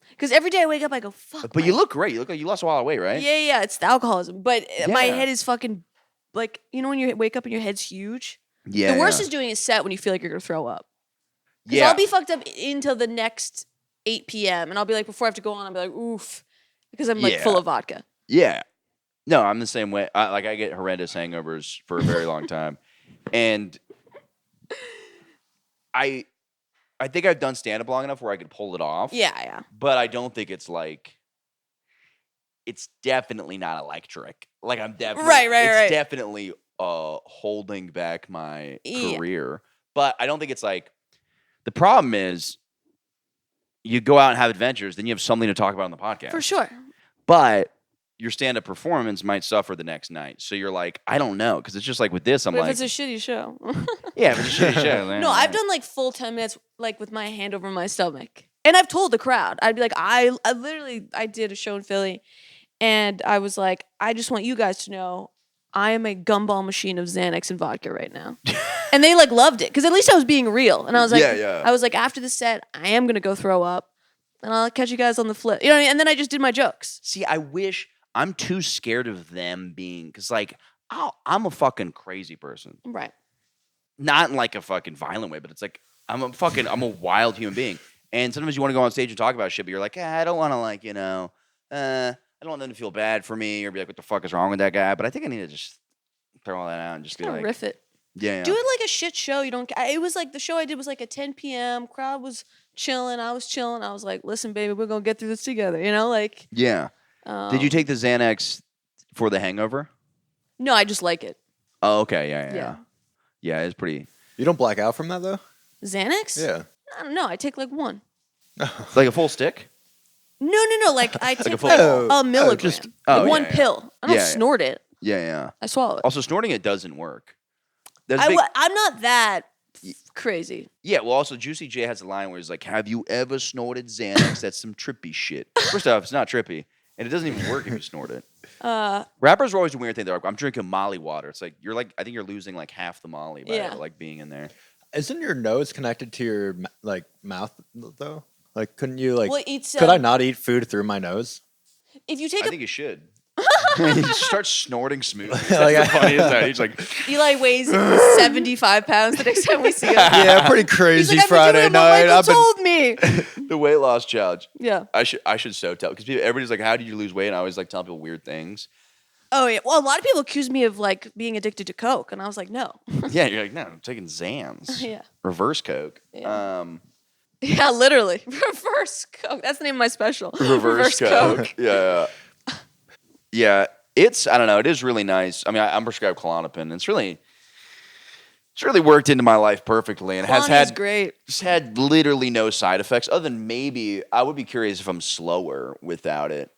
Speaker 5: Because every day I wake up, I go, fuck.
Speaker 3: But you
Speaker 5: my-
Speaker 3: look great. You look like you lost a lot of weight, right?
Speaker 5: Yeah, it's the alcoholism. But my
Speaker 3: Yeah.
Speaker 5: head is fucking, like, you know when you wake up and your head's huge?
Speaker 3: Yeah.
Speaker 5: The worst
Speaker 3: yeah.
Speaker 5: is doing a set when you feel like you're going to throw up. Because
Speaker 3: Yeah.
Speaker 5: I'll be fucked up until the next 8 p.m. And I'll be like, before I have to go on, I'll be like, oof. Because I'm like full
Speaker 3: Yeah.
Speaker 5: of vodka.
Speaker 3: Yeah. No, I'm the same way. I get horrendous hangovers for a very long time. And I think I've done stand up long enough where I could pull it off.
Speaker 5: Yeah.
Speaker 3: But I don't think it's definitely not electric. Like I'm definitely
Speaker 5: Right.
Speaker 3: It's definitely holding back my
Speaker 5: Yeah.
Speaker 3: career. But I don't think it's like the problem is you go out and have adventures, then you have something to talk about on the podcast.
Speaker 5: For sure.
Speaker 3: But your stand-up performance might suffer the next night. So you're like, I don't know, because it's just like with this, I'm
Speaker 5: But
Speaker 3: like,
Speaker 5: if it's a shitty show.
Speaker 3: yeah, if it's a shitty show. then-
Speaker 5: No, I've done like full 10 minutes, like with my hand over my stomach. And I've told the crowd, I'd be like, I did a show in Philly and I was like, I just want you guys to know I am a gumball machine of Xanax and vodka right now. And they like loved it because at least I was being real. And I was like,
Speaker 3: Yeah.
Speaker 5: I was like, after the set, I am going to go throw up and I'll catch you guys on the flip. You know what I mean? And then I just did my jokes.
Speaker 3: See, I wish I'm too scared of them being, because like, I'm a fucking crazy person.
Speaker 5: Right.
Speaker 3: Not in like a fucking violent way, but it's like, I'm a wild human being. And sometimes you want to go on stage and talk about shit, but you're like, I don't want to like, I don't want them to feel bad for me or be like, what the fuck is wrong with that guy? But I think I need to just throw all that out and just be
Speaker 5: Kinda
Speaker 3: like,
Speaker 5: riff it.
Speaker 3: yeah.
Speaker 5: Do it like a shit show. You don't. It was like the show I did was like at 10 p.m. Crowd was chilling. I was chilling. I was like, listen, baby, we're gonna get through this together. You know, like.
Speaker 3: Yeah. Did you take the Xanax for the hangover?
Speaker 5: No, I just like it.
Speaker 3: Oh, okay. Yeah.
Speaker 5: Yeah.
Speaker 3: Yeah, it's pretty.
Speaker 6: You don't black out from that though?
Speaker 5: Xanax?
Speaker 6: Yeah.
Speaker 5: I don't know. I take like one.
Speaker 3: Like a full stick?
Speaker 5: No. Like I take
Speaker 3: full-
Speaker 5: like
Speaker 6: Oh,
Speaker 5: a milligram.
Speaker 6: just-
Speaker 3: Oh,
Speaker 5: one
Speaker 3: yeah.
Speaker 5: pill. I don't
Speaker 3: Yeah.
Speaker 5: snort it.
Speaker 3: Yeah.
Speaker 5: I swallow it.
Speaker 3: Also, snorting it doesn't work. There's big,
Speaker 5: I'm not that crazy.
Speaker 3: yeah, well, also, Juicy J has a line where he's like, have you ever snorted Xanax? That's some trippy shit. First off, it's not trippy, and it doesn't even work if you snort it. Rappers are always doing weird thing. They're like, I'm drinking Molly water. It's like, I think you're losing like half the Molly by
Speaker 5: Yeah.
Speaker 3: like being in there.
Speaker 6: Isn't your nose connected to your like mouth though? Like, couldn't you like?
Speaker 5: Well, it's,
Speaker 6: could I not eat food through my nose?
Speaker 5: If you take
Speaker 3: I think you should. He just starts snorting smooth. That's
Speaker 6: Like,
Speaker 3: the funniest that. He's like,
Speaker 5: Eli weighs 75 pounds the next time we see him.
Speaker 6: Yeah, pretty
Speaker 5: He's
Speaker 6: crazy
Speaker 5: like, I've been
Speaker 6: Friday
Speaker 5: doing what
Speaker 6: night.
Speaker 5: Michael
Speaker 6: I've been
Speaker 5: told me.
Speaker 3: the weight loss challenge.
Speaker 5: Yeah.
Speaker 3: I should so tell because everybody's like, how did you lose weight? And I always like tell people weird things.
Speaker 5: Oh yeah. Well, a lot of people accuse me of like being addicted to coke, and I was like, no.
Speaker 3: Yeah, you're like, no, I'm taking Xans.
Speaker 5: Yeah.
Speaker 3: Reverse Coke.
Speaker 5: Yeah. Yeah, literally. Reverse coke. That's the name of my special.
Speaker 3: Reverse Coke. Yeah. Yeah. I don't know. It is really nice. I mean, I'm prescribed Klonopin. It's really worked into my life perfectly, and has
Speaker 5: Klon is
Speaker 3: had
Speaker 5: great.
Speaker 3: just had literally no side effects. Other than maybe I would be curious if I'm slower without it.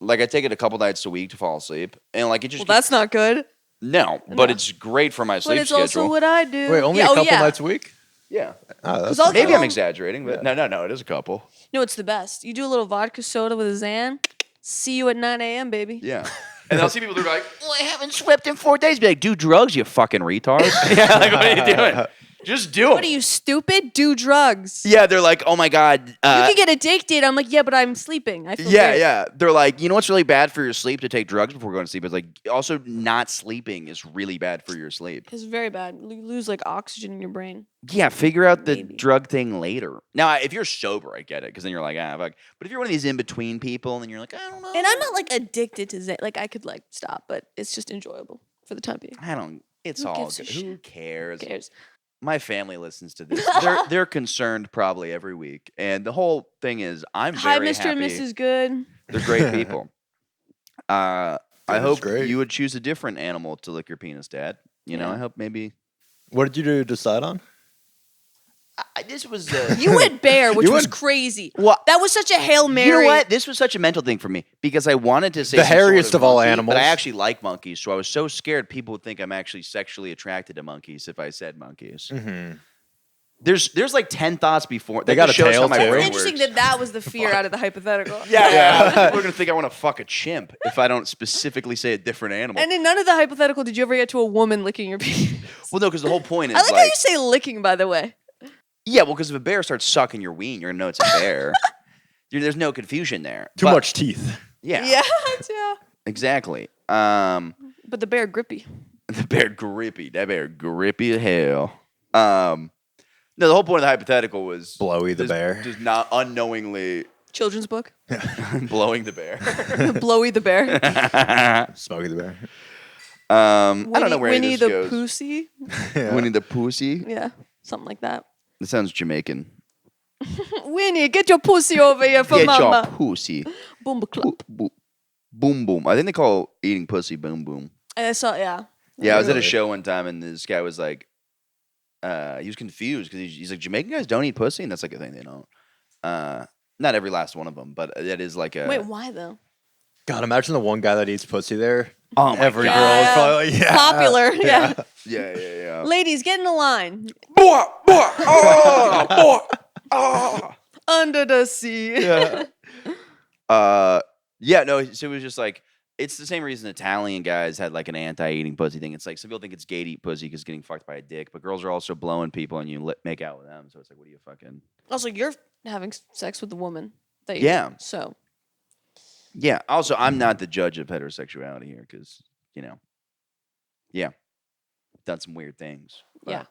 Speaker 3: Like I take it a couple nights a week to fall asleep, and like it just
Speaker 5: Well, that's not good.
Speaker 3: no, but it's great for my
Speaker 5: But
Speaker 3: sleep
Speaker 5: it's
Speaker 3: schedule.
Speaker 5: also what I do.
Speaker 6: wait, only
Speaker 5: Yeah,
Speaker 6: a
Speaker 5: oh,
Speaker 6: couple
Speaker 5: yeah.
Speaker 6: nights a week.
Speaker 3: Yeah,
Speaker 6: Oh, that's
Speaker 5: I'll
Speaker 3: maybe
Speaker 5: do-
Speaker 3: I'm exaggerating, but no, it is a couple.
Speaker 5: No, it's the best. You do a little vodka soda with a Xan. See you at 9 a.m., baby.
Speaker 3: Yeah. And I'll see people who are like, well, I haven't slept in 4 days. Be like, do drugs, you fucking retard. Yeah, like, what are you doing? Just do them.
Speaker 5: What are you, stupid? Do drugs.
Speaker 3: Yeah, they're like, oh my God.
Speaker 5: You can get addicted. I'm like, yeah, but I'm sleeping. I feel weird.
Speaker 3: Yeah. They're like, you know what's really bad for your sleep to take drugs before going to sleep? It's like, also not sleeping is really bad for your sleep.
Speaker 5: It's very bad. You lose like oxygen in your brain.
Speaker 3: Yeah, figure out the
Speaker 5: Maybe.
Speaker 3: drug thing later. Now, if you're sober, I get it, because then you're like, fuck. But if you're one of these in-between people, and then you're like, I don't know.
Speaker 5: And I'm not like addicted to Xan. Like I could like stop, but it's just enjoyable for the time being.
Speaker 3: It's
Speaker 5: Who
Speaker 3: all
Speaker 5: gives a
Speaker 3: good.
Speaker 5: shit?
Speaker 3: Who cares?
Speaker 5: Who cares?
Speaker 3: My family listens to this. They're concerned probably every week, and the whole thing is, I'm
Speaker 5: Hi,
Speaker 3: very
Speaker 5: Mr.
Speaker 3: happy.
Speaker 5: and Mrs. Good.
Speaker 3: They're great people. I
Speaker 6: That is
Speaker 3: hope
Speaker 6: great.
Speaker 3: you would choose a different animal to lick your penis, Dad. You know,
Speaker 5: Yeah.
Speaker 3: I hope maybe.
Speaker 6: What did you decide on?
Speaker 3: This was.
Speaker 5: You went bear, which
Speaker 6: You
Speaker 5: was
Speaker 6: went-
Speaker 5: crazy.
Speaker 3: Well,
Speaker 5: That was such a Hail Mary.
Speaker 3: you know what? This was such a mental thing for me because I wanted to say
Speaker 6: The
Speaker 3: some sort
Speaker 6: hairiest of all
Speaker 3: monkey,
Speaker 6: animals.
Speaker 3: but I actually like monkeys, so I was so scared people would think I'm actually sexually attracted to monkeys if I said monkeys.
Speaker 6: Mm-hmm.
Speaker 3: There's like 10 thoughts before.
Speaker 6: They
Speaker 3: that
Speaker 6: got
Speaker 3: just
Speaker 6: a
Speaker 3: shows
Speaker 6: tail,
Speaker 3: how my
Speaker 6: too.
Speaker 3: brain
Speaker 5: It's interesting
Speaker 3: works.
Speaker 5: that was the fear out of the hypothetical.
Speaker 3: Yeah. People are gonna think I want to fuck a chimp if I don't specifically say a different animal.
Speaker 5: And in none of the hypothetical did you ever get to a woman licking your penis.
Speaker 3: Well, no, because the whole point is
Speaker 5: I like how you say licking, by the way.
Speaker 3: yeah, well, because if a bear starts sucking your ween, you're gonna know it's a bear. There's no confusion there.
Speaker 6: Too
Speaker 3: But-
Speaker 6: much teeth.
Speaker 3: Yeah.
Speaker 5: Yeah.
Speaker 3: Exactly.
Speaker 5: But the bear grippy.
Speaker 3: The bear grippy. That bear grippy as hell. No, the whole point of the hypothetical was
Speaker 6: Blowy the bear.
Speaker 3: just not unknowingly
Speaker 5: Children's book.
Speaker 3: blowing the bear.
Speaker 5: Blowy the bear.
Speaker 6: Smokey the bear.
Speaker 3: I don't know where
Speaker 5: Winnie
Speaker 3: this
Speaker 5: the
Speaker 3: goes.
Speaker 5: Pussy.
Speaker 3: Winnie the Pussy.
Speaker 5: Yeah, something like that.
Speaker 3: That sounds Jamaican.
Speaker 5: Winnie, get your pussy over here for
Speaker 3: Get
Speaker 5: mama.
Speaker 3: your pussy.
Speaker 5: Boom club.
Speaker 3: Boom boom. I think they call eating pussy boom boom.
Speaker 5: I saw, yeah.
Speaker 3: Yeah, I was at a
Speaker 6: Really?
Speaker 3: show one time and this guy was like, he was confused because he's like, Jamaican guys don't eat pussy, and that's like a thing they don't. Not every last one of them, but that is like a.
Speaker 5: Wait, why though?
Speaker 6: God, imagine the one guy that eats pussy there.
Speaker 3: Oh my
Speaker 6: Every
Speaker 3: God.
Speaker 6: girl is probably like, yeah.
Speaker 5: Popular, yeah.
Speaker 3: Yeah.
Speaker 5: Ladies, get in the line.
Speaker 3: Boy, oh, boy, oh.
Speaker 5: Under the sea.
Speaker 3: Yeah, no, so it was just like, it's the same reason Italian guys had like an anti-eating pussy thing. It's like some people think it's gay to eat pussy because getting fucked by a dick, but girls are also blowing people and you make out with them. So it's like, what do you fucking?
Speaker 5: Also, you're having sex with the woman that you
Speaker 3: Yeah.
Speaker 5: So
Speaker 3: Yeah. Also, I'm not the judge of heterosexuality here because, yeah, done some weird things. But,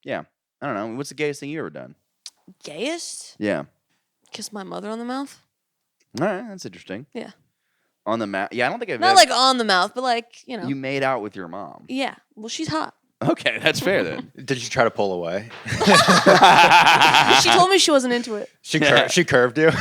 Speaker 3: yeah. I don't know. What's the gayest thing you ever done?
Speaker 5: gayest?
Speaker 3: Yeah.
Speaker 5: Kiss my mother on the mouth.
Speaker 3: All right, that's interesting.
Speaker 5: Yeah.
Speaker 3: On the mouth? Yeah, I don't think I've
Speaker 5: Not
Speaker 3: ever.
Speaker 5: like on the mouth, but like,
Speaker 3: You made out with your mom.
Speaker 5: Yeah. Well, she's hot.
Speaker 3: Okay, that's fair then.
Speaker 6: Did you try to pull away?
Speaker 5: She told me she wasn't into it.
Speaker 6: She curved you.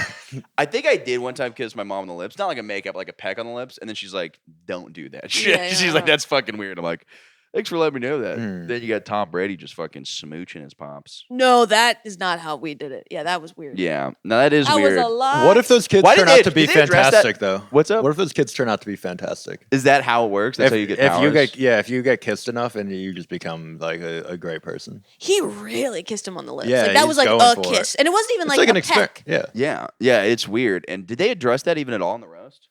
Speaker 3: I think I did one time kiss my mom on the lips. Not like a makeup, like a peck on the lips. And then she's like, don't do that shit.
Speaker 5: Yeah,
Speaker 3: She's
Speaker 5: yeah.
Speaker 3: like, that's fucking weird. I'm like, thanks for letting me know that.
Speaker 6: Hmm.
Speaker 3: Then you got Tom Brady just fucking smooching his pops.
Speaker 5: No, that is not how we did it. Yeah, that was weird.
Speaker 3: Yeah. No, that is
Speaker 5: I
Speaker 3: weird.
Speaker 5: was a lot.
Speaker 6: What if those kids
Speaker 3: Why
Speaker 6: turn
Speaker 3: did
Speaker 6: out
Speaker 3: they-
Speaker 6: to be
Speaker 3: did they address that-
Speaker 6: fantastic, though?
Speaker 3: What's up?
Speaker 6: What if those kids turn out to be fantastic?
Speaker 3: Is that how it works? That's how you get powers?
Speaker 6: if you get kissed enough and you just become like a great person.
Speaker 5: He really kissed him on the lips.
Speaker 6: Yeah,
Speaker 5: like that
Speaker 6: he's
Speaker 5: was like
Speaker 6: going
Speaker 5: a
Speaker 6: for
Speaker 5: kiss,
Speaker 6: it.
Speaker 5: and it wasn't even
Speaker 6: It's
Speaker 5: like
Speaker 6: an
Speaker 5: a peck.
Speaker 6: Yeah.
Speaker 3: Yeah, it's weird. And did they address that even at all in the roast?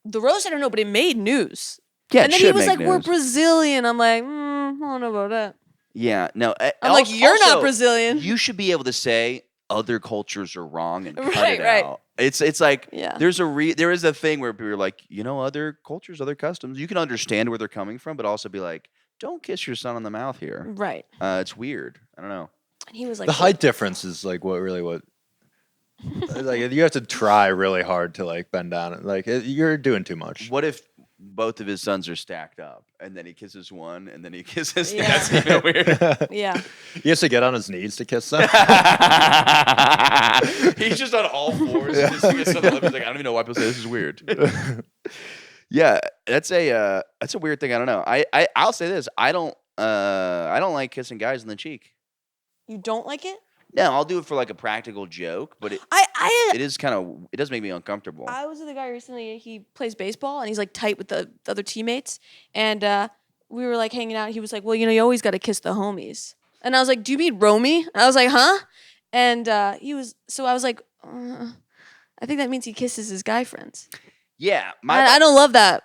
Speaker 5: The roast, I don't know, but it made news.
Speaker 3: Yeah,
Speaker 5: and then he was like, "We're Brazilian." I'm like, I don't know about that.
Speaker 3: Yeah, no.
Speaker 5: I'm like, "You're not Brazilian."
Speaker 3: You should be able to say other cultures are wrong and cut
Speaker 5: Right,
Speaker 3: it
Speaker 5: right.
Speaker 3: out. It's like
Speaker 5: Yeah.
Speaker 3: there is a thing where people are like, other cultures, other customs. You can understand where they're coming from, but also be like, don't kiss your son on the mouth here.
Speaker 5: Right.
Speaker 3: It's weird. I don't know.
Speaker 5: And he was like,
Speaker 6: The height difference is like what like you have to try really hard to like bend down. Like you're doing too much.
Speaker 3: What if both of his sons are stacked up, and then he kisses one, and then he kisses?
Speaker 5: Yeah.
Speaker 3: That's even weird.
Speaker 5: Yeah.
Speaker 6: He has to get on his knees to kiss them.
Speaker 3: He's just on all fours. Just gets on the lip. He's like, I don't even know why people say this is weird. Yeah, that's a weird thing. I don't know. I'll say this. I don't like kissing guys in the cheek.
Speaker 5: You don't like it?
Speaker 3: No, I'll do it for like a practical joke, but it does make me uncomfortable.
Speaker 5: I was with a guy recently. He plays baseball and he's like tight with the other teammates. And we were like hanging out. He was like, "Well, you always got to kiss the homies." And I was like, "Do you mean Romy?" And I was like, "Huh?" And so I was like, "I think that means he kisses his guy friends."
Speaker 3: Yeah,
Speaker 5: I don't love that.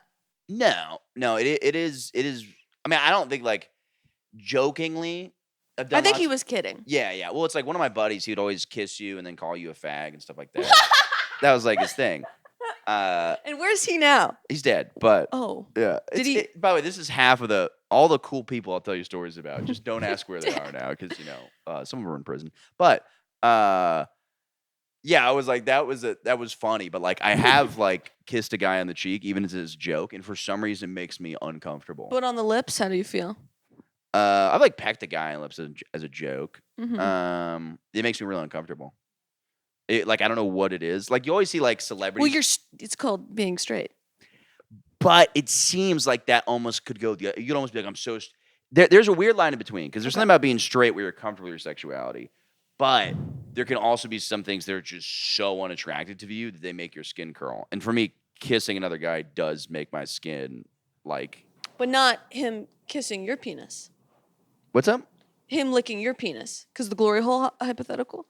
Speaker 3: No, it is. I mean, I don't think like jokingly.
Speaker 5: I think he was kidding.
Speaker 3: Yeah. Well, it's like one of my buddies. He would always kiss you and then call you a fag and stuff like that. That was like his thing.
Speaker 5: And where's he now?
Speaker 3: He's dead, but
Speaker 5: Oh.
Speaker 3: yeah.
Speaker 5: Did he?
Speaker 3: By the way, this is half of all the cool people I'll tell you stories about. Just don't ask where they are now, because some of them are in prison. But yeah, I was like, that was funny. But like, I have like kissed a guy on the cheek, even as a joke, and for some reason, it makes me uncomfortable.
Speaker 5: But on the lips, how do you feel?
Speaker 3: I've like pecked a guy on the lips as a joke.
Speaker 5: Mhm.
Speaker 3: It makes me really uncomfortable. Like I don't know what it is. Like you always see like celebrities.
Speaker 5: Well, it's called being straight.
Speaker 3: But it seems like that almost could go. You could almost be like, I'm so. There's a weird line in between, because there's something about being straight where you're comfortable with your sexuality, but there can also be some things that are just so unattractive to you that they make your skin curl. And for me, kissing another guy does make my skin like.
Speaker 5: But not him kissing your penis.
Speaker 3: What's up?
Speaker 5: Him licking your penis. Because the glory hole hypothetical?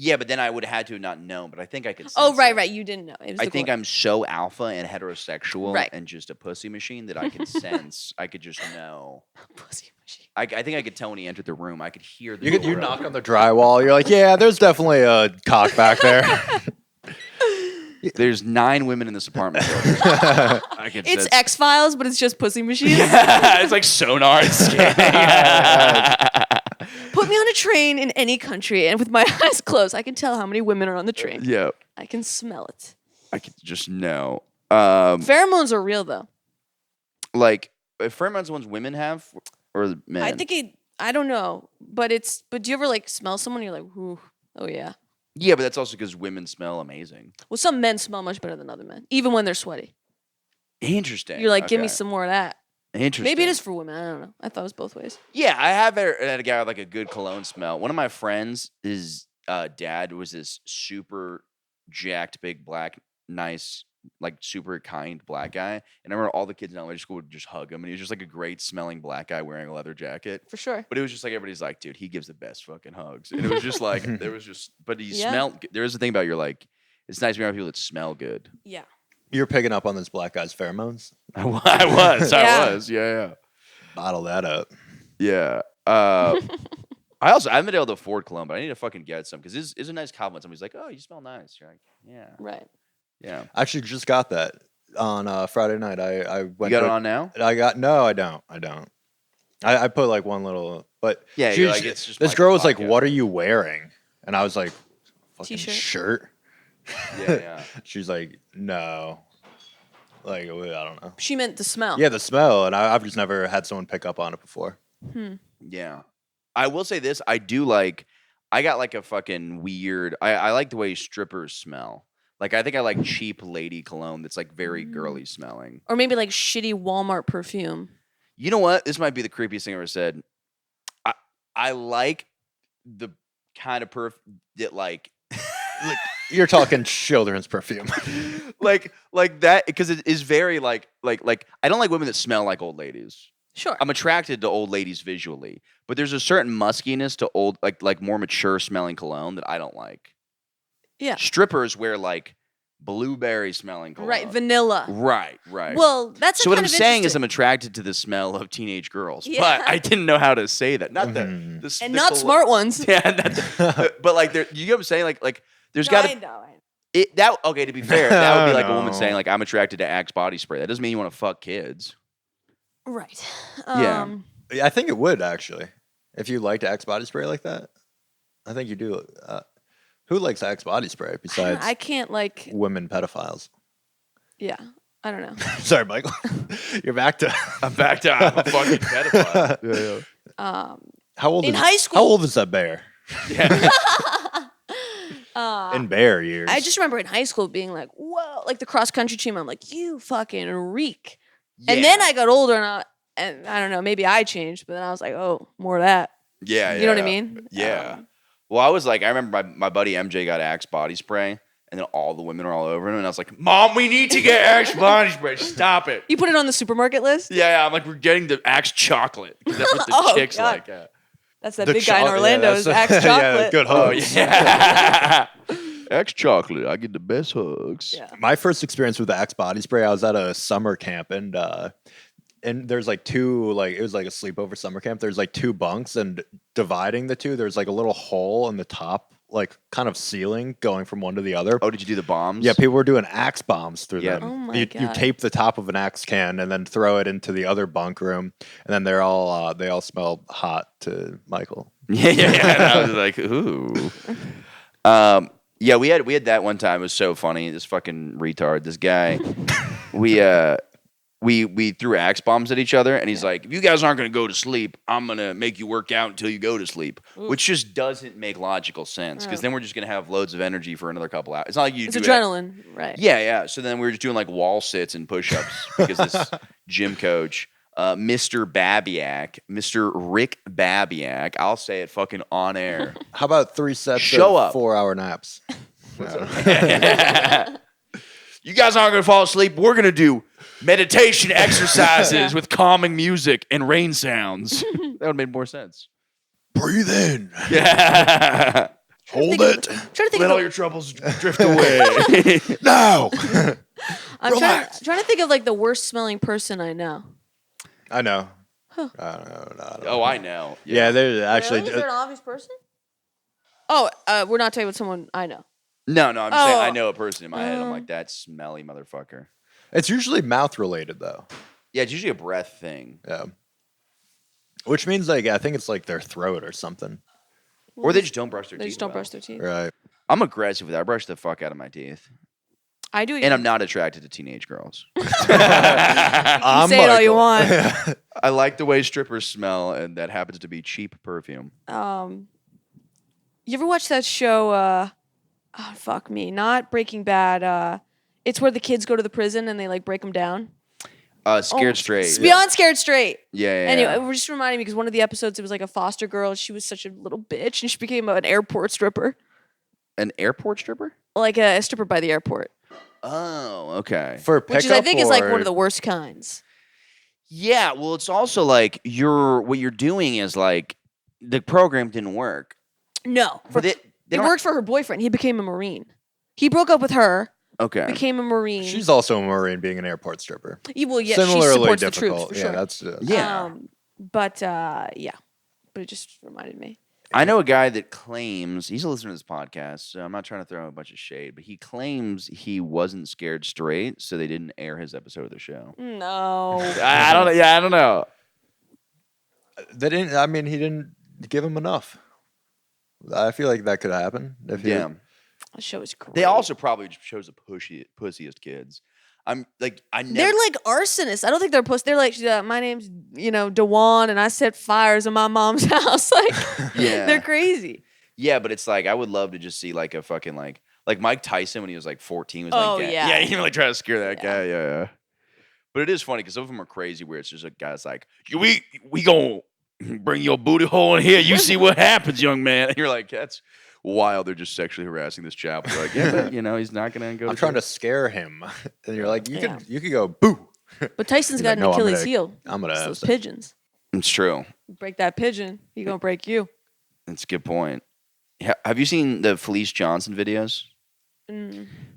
Speaker 3: Yeah, but then I would have had to have not known, but I think I could.
Speaker 5: Oh,
Speaker 3: sense
Speaker 5: right,
Speaker 3: it.
Speaker 5: right. You didn't know. It was
Speaker 3: I
Speaker 5: the
Speaker 3: think
Speaker 5: glory.
Speaker 3: I'm so alpha and heterosexual
Speaker 5: Right.
Speaker 3: and just a pussy machine that I can sense. I could just know.
Speaker 5: Pussy machine.
Speaker 3: I think I could tell when he entered the room. I could hear the.
Speaker 6: You
Speaker 3: door
Speaker 6: knock
Speaker 3: open.
Speaker 6: on the drywall. You're like, yeah, there's definitely a cock back there.
Speaker 3: There's 9 women in this apartment building. I could
Speaker 5: It's
Speaker 3: sense.
Speaker 5: X-Files, but it's just pussy machines.
Speaker 3: It's like sonar scanning.
Speaker 5: Put me on a train in any country, and with my eyes closed, I can tell how many women are on the train.
Speaker 3: Yeah,
Speaker 5: I can smell it.
Speaker 3: I could just know.
Speaker 5: Pheromones are real, though.
Speaker 3: Like pheromones, the ones women have, or men.
Speaker 5: I think I don't know, but do you ever like smell someone? And you're like, ooh, oh yeah.
Speaker 3: Yeah, but that's also because women smell amazing.
Speaker 5: Well, some men smell much better than other men, even when they're sweaty.
Speaker 3: Interesting.
Speaker 5: You're like, give me
Speaker 3: Okay.
Speaker 5: some more of that.
Speaker 3: Interesting.
Speaker 5: Maybe it is for women. I don't know. I thought it was both ways.
Speaker 3: Yeah, I have had a guy with like a good cologne smell. One of my friends, his dad was this super jacked, big, black, nice, like super kind black guy. And I remember all the kids in elementary school would just hug him, and he was just like a great smelling black guy wearing a leather jacket.
Speaker 5: For sure.
Speaker 3: But it was just like everybody's like, dude, he gives the best fucking hugs. And it was just like but he
Speaker 5: Yeah.
Speaker 3: smelled. There is a thing about you're like, it's nice to be around people that smell good.
Speaker 5: Yeah.
Speaker 6: You're picking up on this black guy's pheromones.
Speaker 3: I was. Yeah.
Speaker 6: Bottle that up.
Speaker 3: Yeah. I haven't been able to afford cologne, but I need to fucking get some, because it's a nice compliment. Somebody's like, "Oh, you smell nice." You're like, "Yeah,
Speaker 5: Right.
Speaker 3: yeah."
Speaker 6: I actually just got that on Friday night. I went.
Speaker 3: You got
Speaker 6: to-
Speaker 3: it on now?
Speaker 6: No, I don't. I put like one little, but
Speaker 3: Yeah,
Speaker 6: she
Speaker 3: you're
Speaker 6: was-
Speaker 3: like, it's just
Speaker 6: this
Speaker 3: like
Speaker 6: girl
Speaker 3: a
Speaker 6: was like,
Speaker 3: vodka.
Speaker 6: "What are you wearing?" And I was like, "Fucking
Speaker 5: T-shirt?
Speaker 6: shirt."
Speaker 3: Yeah.
Speaker 6: She's like, "No." Like, I don't know.
Speaker 5: She meant the smell.
Speaker 6: Yeah, the smell, and I've just never had someone pick up on it before.
Speaker 3: Yeah. I will say this. I do like, I got like a fucking weird, I like the way strippers smell. Like, I think I like cheap lady cologne that's like very girly smelling.
Speaker 5: Or maybe like shitty Walmart perfume.
Speaker 3: You know what? This might be the creepiest thing I ever said. I like the kind of that like,
Speaker 6: You're talking children's perfume.
Speaker 3: like that, because it is very like I don't like women that smell like old ladies.
Speaker 5: Sure.
Speaker 3: I'm attracted to old ladies visually, but there's a certain muskiness to old, like more mature smelling cologne that I don't like.
Speaker 5: Yeah.
Speaker 3: Strippers wear like blueberry smelling cologne.
Speaker 5: Right. Vanilla.
Speaker 3: Right.
Speaker 5: Well, that's
Speaker 3: so what
Speaker 5: kind
Speaker 3: I'm
Speaker 5: of
Speaker 3: saying is
Speaker 5: interesting.
Speaker 3: I'm attracted to the smell of teenage girls,
Speaker 5: Yeah.
Speaker 3: but I didn't know how to say that. Not the
Speaker 5: and
Speaker 3: the
Speaker 5: not smart ones.
Speaker 3: Yeah, but like you know what I'm saying? Like there's got
Speaker 5: I
Speaker 3: to
Speaker 5: know.
Speaker 3: okay. To be fair, that would be like a woman saying like I'm attracted to Axe body spray. That doesn't mean you want to fuck kids.
Speaker 5: Right.
Speaker 3: Yeah.
Speaker 6: I think it would actually. If you liked Axe body spray like that, I think you do. Who likes Axe body spray besides
Speaker 5: I can't like.
Speaker 6: women pedophiles?
Speaker 5: Yeah. I don't know.
Speaker 6: Sorry, Michael. You're back to.
Speaker 3: I'm back to I'm a fucking pedophile.
Speaker 6: How old
Speaker 5: In
Speaker 6: is
Speaker 5: high school-
Speaker 6: How old is that bear?
Speaker 3: Yeah.
Speaker 6: In bear years.
Speaker 5: I just remember in high school being like, whoa, like the cross country team. I'm like, you fucking reek. And then I got older and I don't know, maybe I changed, but then I was like, oh, more of that.
Speaker 3: Yeah,
Speaker 5: You know what I mean?
Speaker 3: Yeah. Well, I was like, I remember my buddy MJ got Axe body spray, and then all the women were all over him, and I was like, Mom, we need to get Axe body spray. Stop it.
Speaker 5: You put it on the supermarket list?
Speaker 3: Yeah, I'm like, we're getting the Axe chocolate. 'Cause that's what the
Speaker 5: Oh,
Speaker 3: chicks
Speaker 5: God.
Speaker 3: like. Yeah.
Speaker 5: That's that
Speaker 6: The
Speaker 5: big guy in
Speaker 6: choc- yeah,
Speaker 5: Orlando's
Speaker 6: that's-
Speaker 5: Axe chocolate.
Speaker 6: Yeah, good
Speaker 3: Oh,
Speaker 6: hugs.
Speaker 3: yeah. Axe chocolate. I get the best hugs.
Speaker 5: Yeah.
Speaker 6: My first experience with the Axe body spray, I was at a summer camp, and there's like two, like it was like a sleepover summer camp. There's like two bunks, and dividing the two, there's like a little hole in the top, like kind of ceiling going from one to the other.
Speaker 3: Oh, did you do the bombs?
Speaker 6: Yeah, people were doing axe bombs through
Speaker 3: Yeah.
Speaker 6: them.
Speaker 5: Oh my
Speaker 6: you
Speaker 5: God.
Speaker 6: tape the top of an axe can and then throw it into the other bunk room, and then they all smell hot to Michael.
Speaker 3: Yeah. And I was like, ooh. Yeah, we had that one time. It was so funny. This fucking retard, this guy. We threw axe bombs at each other, and he's like, if you guys aren't going to go to sleep, I'm going to make you work out until you go to sleep, which just doesn't make logical sense, because then we're just going to have loads of energy for another couple hours. It's not like you
Speaker 5: It's
Speaker 3: do
Speaker 5: adrenaline, right?
Speaker 3: Yeah. So then we were just doing like wall sits and push-ups because this gym coach, Mr. Babiak, Mr. Rick Babiak, I'll say it fucking on air.
Speaker 6: How about 3 sets
Speaker 3: Show
Speaker 6: of
Speaker 3: up.
Speaker 6: 4-hour naps?
Speaker 3: You guys aren't going to fall asleep. We're going to do meditation exercises with calming music and rain sounds. That would have made more sense.
Speaker 6: Breathe in.
Speaker 3: Yeah.
Speaker 6: Hold it.
Speaker 5: Trying to think
Speaker 3: Let
Speaker 5: of,
Speaker 3: all your troubles drift away.
Speaker 6: No.
Speaker 5: I'm
Speaker 6: relax.
Speaker 5: trying to think of like the worst smelling person I know.
Speaker 6: I know.
Speaker 5: Huh.
Speaker 6: I don't know.
Speaker 3: Oh, I know.
Speaker 6: Yeah, there's actually.
Speaker 5: Really? Is there an obvious person? Oh, we're not talking about someone I know.
Speaker 3: No, I'm just saying I
Speaker 5: Oh.
Speaker 3: know a person in my head. I'm like, that smelly motherfucker.
Speaker 6: It's usually mouth related though.
Speaker 3: Yeah, it's usually a breath thing.
Speaker 6: Yeah. Which means like I think it's like their throat or something.
Speaker 3: Or they just don't brush their
Speaker 5: They
Speaker 3: teeth.
Speaker 5: just don't
Speaker 3: well.
Speaker 5: brush their teeth.
Speaker 6: Right.
Speaker 3: I'm aggressive with that. I brush the fuck out of my teeth.
Speaker 5: I do.
Speaker 3: And I'm not attracted to teenage girls.
Speaker 6: I'm
Speaker 5: say it all you
Speaker 6: Michael.
Speaker 5: want.
Speaker 3: I like the way strippers smell, and that happens to be cheap perfume.
Speaker 5: You ever watch that show? Oh fuck me, not Breaking Bad. It's where the kids go to the prison and they like break them down.
Speaker 3: Scared Straight.
Speaker 5: It's Beyond Scared Straight.
Speaker 3: Yeah.
Speaker 5: Anyway, it just reminded me because one of the episodes it was like a foster girl. She was such a little bitch, and she became an airport stripper,
Speaker 3: An airport stripper?
Speaker 5: like a stripper by the airport,
Speaker 3: Oh, okay.
Speaker 6: For pickup,
Speaker 5: which is I think is like
Speaker 6: or-
Speaker 5: one of the worst kinds.
Speaker 3: Yeah, well, it's also like what you're doing is like the program didn't work.
Speaker 5: No,
Speaker 3: But they
Speaker 5: it
Speaker 3: don't-
Speaker 5: worked for her boyfriend. He became a Marine. He broke up with her,
Speaker 3: Okay.
Speaker 5: became a Marine.
Speaker 6: She's also a Marine, being an airport stripper.
Speaker 5: Well, yeah, she
Speaker 6: Similarly
Speaker 5: supports the
Speaker 6: difficult.
Speaker 5: troops for
Speaker 6: Yeah,
Speaker 5: sure.
Speaker 6: that's
Speaker 3: Yeah.
Speaker 5: But it just reminded me.
Speaker 3: I know a guy that claims he's a listener to this podcast, so I'm not trying to throw him a bunch of shade, but he claims he wasn't scared straight, so they didn't air his episode of the show.
Speaker 5: No.
Speaker 3: I don't know. Yeah, I don't know.
Speaker 6: They didn't. I mean, he didn't give him enough. I feel like that could happen. If he,
Speaker 3: Yeah.
Speaker 5: The show is great.
Speaker 3: They also probably just chose the pussiest kids. I'm like, I never.
Speaker 5: They're like arsonists. I don't think they're they're like, my name's, Dewan, and I set fires in my mom's house. Like,
Speaker 3: Yeah.
Speaker 5: they're crazy.
Speaker 3: Yeah, but it's like I would love to just see like a fucking like Mike Tyson when he was like 14 was
Speaker 5: Oh,
Speaker 3: like,
Speaker 5: yeah.
Speaker 3: yeah, he like try to scare that
Speaker 5: Yeah.
Speaker 3: guy, yeah. But it is funny because some of them are crazy where it's just a guy's like, we gonna bring your booty hole in here. You see what happens, young man. And you're like, that's wild. They're just sexually harassing this child. You're like, yeah, but he's not gonna go.
Speaker 6: I'm trying to scare him, and you're like, you
Speaker 5: Yeah.
Speaker 6: could go boo.
Speaker 5: But Tyson's
Speaker 6: He's
Speaker 5: got
Speaker 6: like,
Speaker 5: an
Speaker 6: "No, I'm
Speaker 5: Achilles
Speaker 6: gonna-
Speaker 5: heel.
Speaker 6: I'm gonna
Speaker 5: It's
Speaker 6: have
Speaker 5: those
Speaker 6: sex."
Speaker 5: pigeons.
Speaker 3: It's true.
Speaker 5: Break that pigeon, he gonna break you.
Speaker 3: That's a good point. Have you seen the Felice Johnson videos?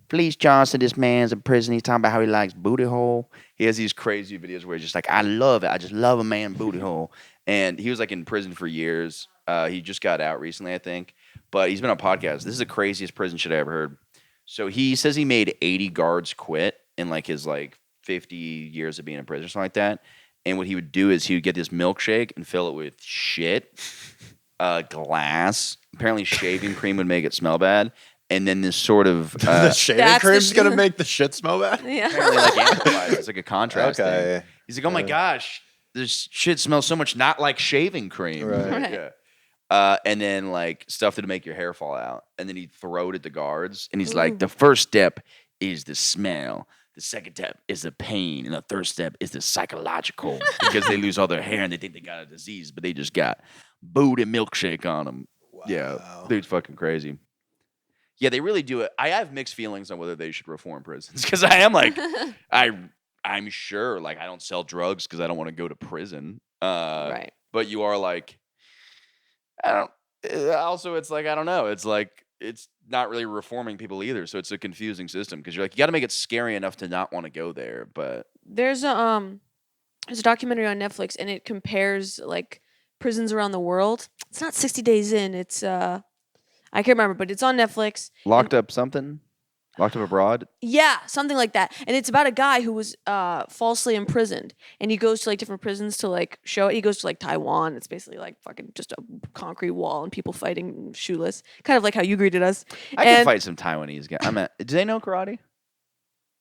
Speaker 3: Felice Johnson, this man's in prison. He's talking about how he likes booty hole. He has these crazy videos where he's just like, I love it. I just love a man booty hole. And he was like in prison for years. He just got out recently, I think. But he's been on podcasts. This is the craziest prison shit I ever heard. So he says he made 80 guards quit in like his like 50 years of being in prison or something like that. And what he would do is he would get this milkshake and fill it with shit, glass. Apparently shaving cream would make it smell bad. And then this sort of
Speaker 6: The shaving
Speaker 5: That's the
Speaker 6: cream's gonna
Speaker 5: shit.
Speaker 6: make the shit smell bad.
Speaker 5: Yeah.
Speaker 3: apparently like amplifies. It's like a contrast
Speaker 6: Okay.
Speaker 3: thing. He's like, oh my gosh, this shit smells so much not like shaving cream.
Speaker 6: Right.
Speaker 5: Right.
Speaker 3: Yeah. And then like stuff to make your hair fall out. And then he'd throw it at the guards. And he's
Speaker 5: Ooh.
Speaker 3: like, the first step is the smell. The second step is the pain. And the third step is the psychological. Because they lose all their hair and they think they got a disease, but they just got booty milkshake on them. Yeah.
Speaker 6: Wow.
Speaker 3: Dude's fucking crazy. Yeah, they really do it. I have mixed feelings on whether they should reform prisons. Because I am like, I'm sure like I don't sell drugs because I don't want to go to prison.
Speaker 5: Right.
Speaker 3: But you are like, I don't. Also, it's like I don't know. It's like it's not really reforming people either. So it's a confusing system because you're like you got to make it scary enough to not want to go there. But
Speaker 5: There's a documentary on Netflix and it compares like prisons around the world. It's not 60 Days In. It's I can't remember, but it's on Netflix.
Speaker 3: locked up abroad.
Speaker 5: Yeah, something like that. And it's about a guy who was falsely imprisoned, and he goes to like different prisons to like show it. He goes to like Taiwan. It's basically like fucking just a concrete wall and people fighting shoeless, kind of like how you greeted us.
Speaker 3: I can
Speaker 5: And
Speaker 3: fight some Taiwanese guys. Do they know karate?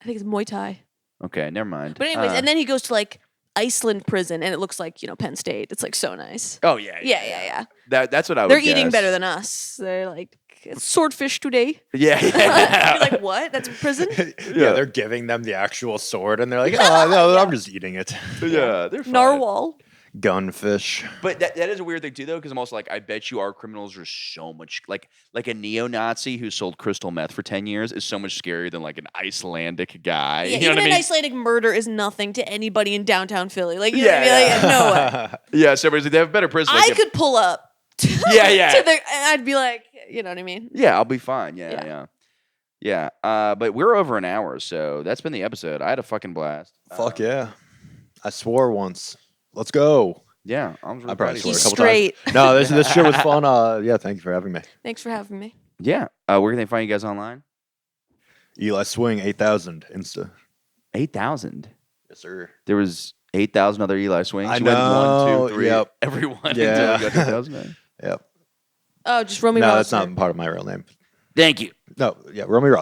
Speaker 5: I think it's Muay Thai.
Speaker 3: Okay, never mind.
Speaker 5: But anyways, and then he goes to like Iceland prison, and it looks like Penn State. It's like so nice.
Speaker 3: oh yeah,
Speaker 5: Yeah.
Speaker 3: That's what I would.
Speaker 5: They're eating
Speaker 3: guess.
Speaker 5: better than us. They're like it's swordfish today.
Speaker 3: Yeah.
Speaker 5: You're like, what? That's prison?
Speaker 6: Yeah, they're giving them the actual sword, and they're like, "Oh no, I'm just eating it."
Speaker 3: yeah, they're fine.
Speaker 5: Narwhal.
Speaker 6: Gunfish.
Speaker 3: But that is a weird thing too, though, because I'm also like, I bet you our criminals are so much like a neo-Nazi who sold crystal meth for 10 years is so much scarier than like an Icelandic guy.
Speaker 5: Yeah,
Speaker 3: you know
Speaker 5: even
Speaker 3: what I
Speaker 5: an
Speaker 3: mean?
Speaker 5: Icelandic murder is nothing to anybody in downtown Philly. Like, you know what I mean? Like, no way.
Speaker 3: Yeah, so everybody's like, they have better prison.
Speaker 5: I could pull up.
Speaker 3: Yeah, yeah.
Speaker 5: and I'd be like, you know what I mean?
Speaker 3: Yeah, I'll be fine. Yeah. But we're over an hour, so that's been the episode. I had a fucking blast.
Speaker 6: Fuck yeah! I swore once. Let's go.
Speaker 3: Yeah, I was really
Speaker 6: I
Speaker 3: proud
Speaker 6: probably
Speaker 3: of you.
Speaker 6: swore a
Speaker 5: He's
Speaker 6: couple
Speaker 5: straight.
Speaker 6: times. No, this shit was fun. Yeah, thank you for having me.
Speaker 5: Thanks for having me.
Speaker 3: Yeah. Where can they find you guys online?
Speaker 6: Eli Swing 8000 Insta.
Speaker 3: 8,000.
Speaker 6: Yes, sir.
Speaker 3: There was 8,000 other Eli swings.
Speaker 6: I
Speaker 3: You went
Speaker 6: know,
Speaker 3: 1, 2, 3.
Speaker 6: yep.
Speaker 3: Everyone
Speaker 6: Yeah.
Speaker 3: until we got 2,000.
Speaker 6: Yep.
Speaker 5: Oh, just Romy
Speaker 6: No,
Speaker 5: Rosner.
Speaker 6: that's not part of my real name.
Speaker 3: Thank you.
Speaker 6: No, yeah, Romy Ross.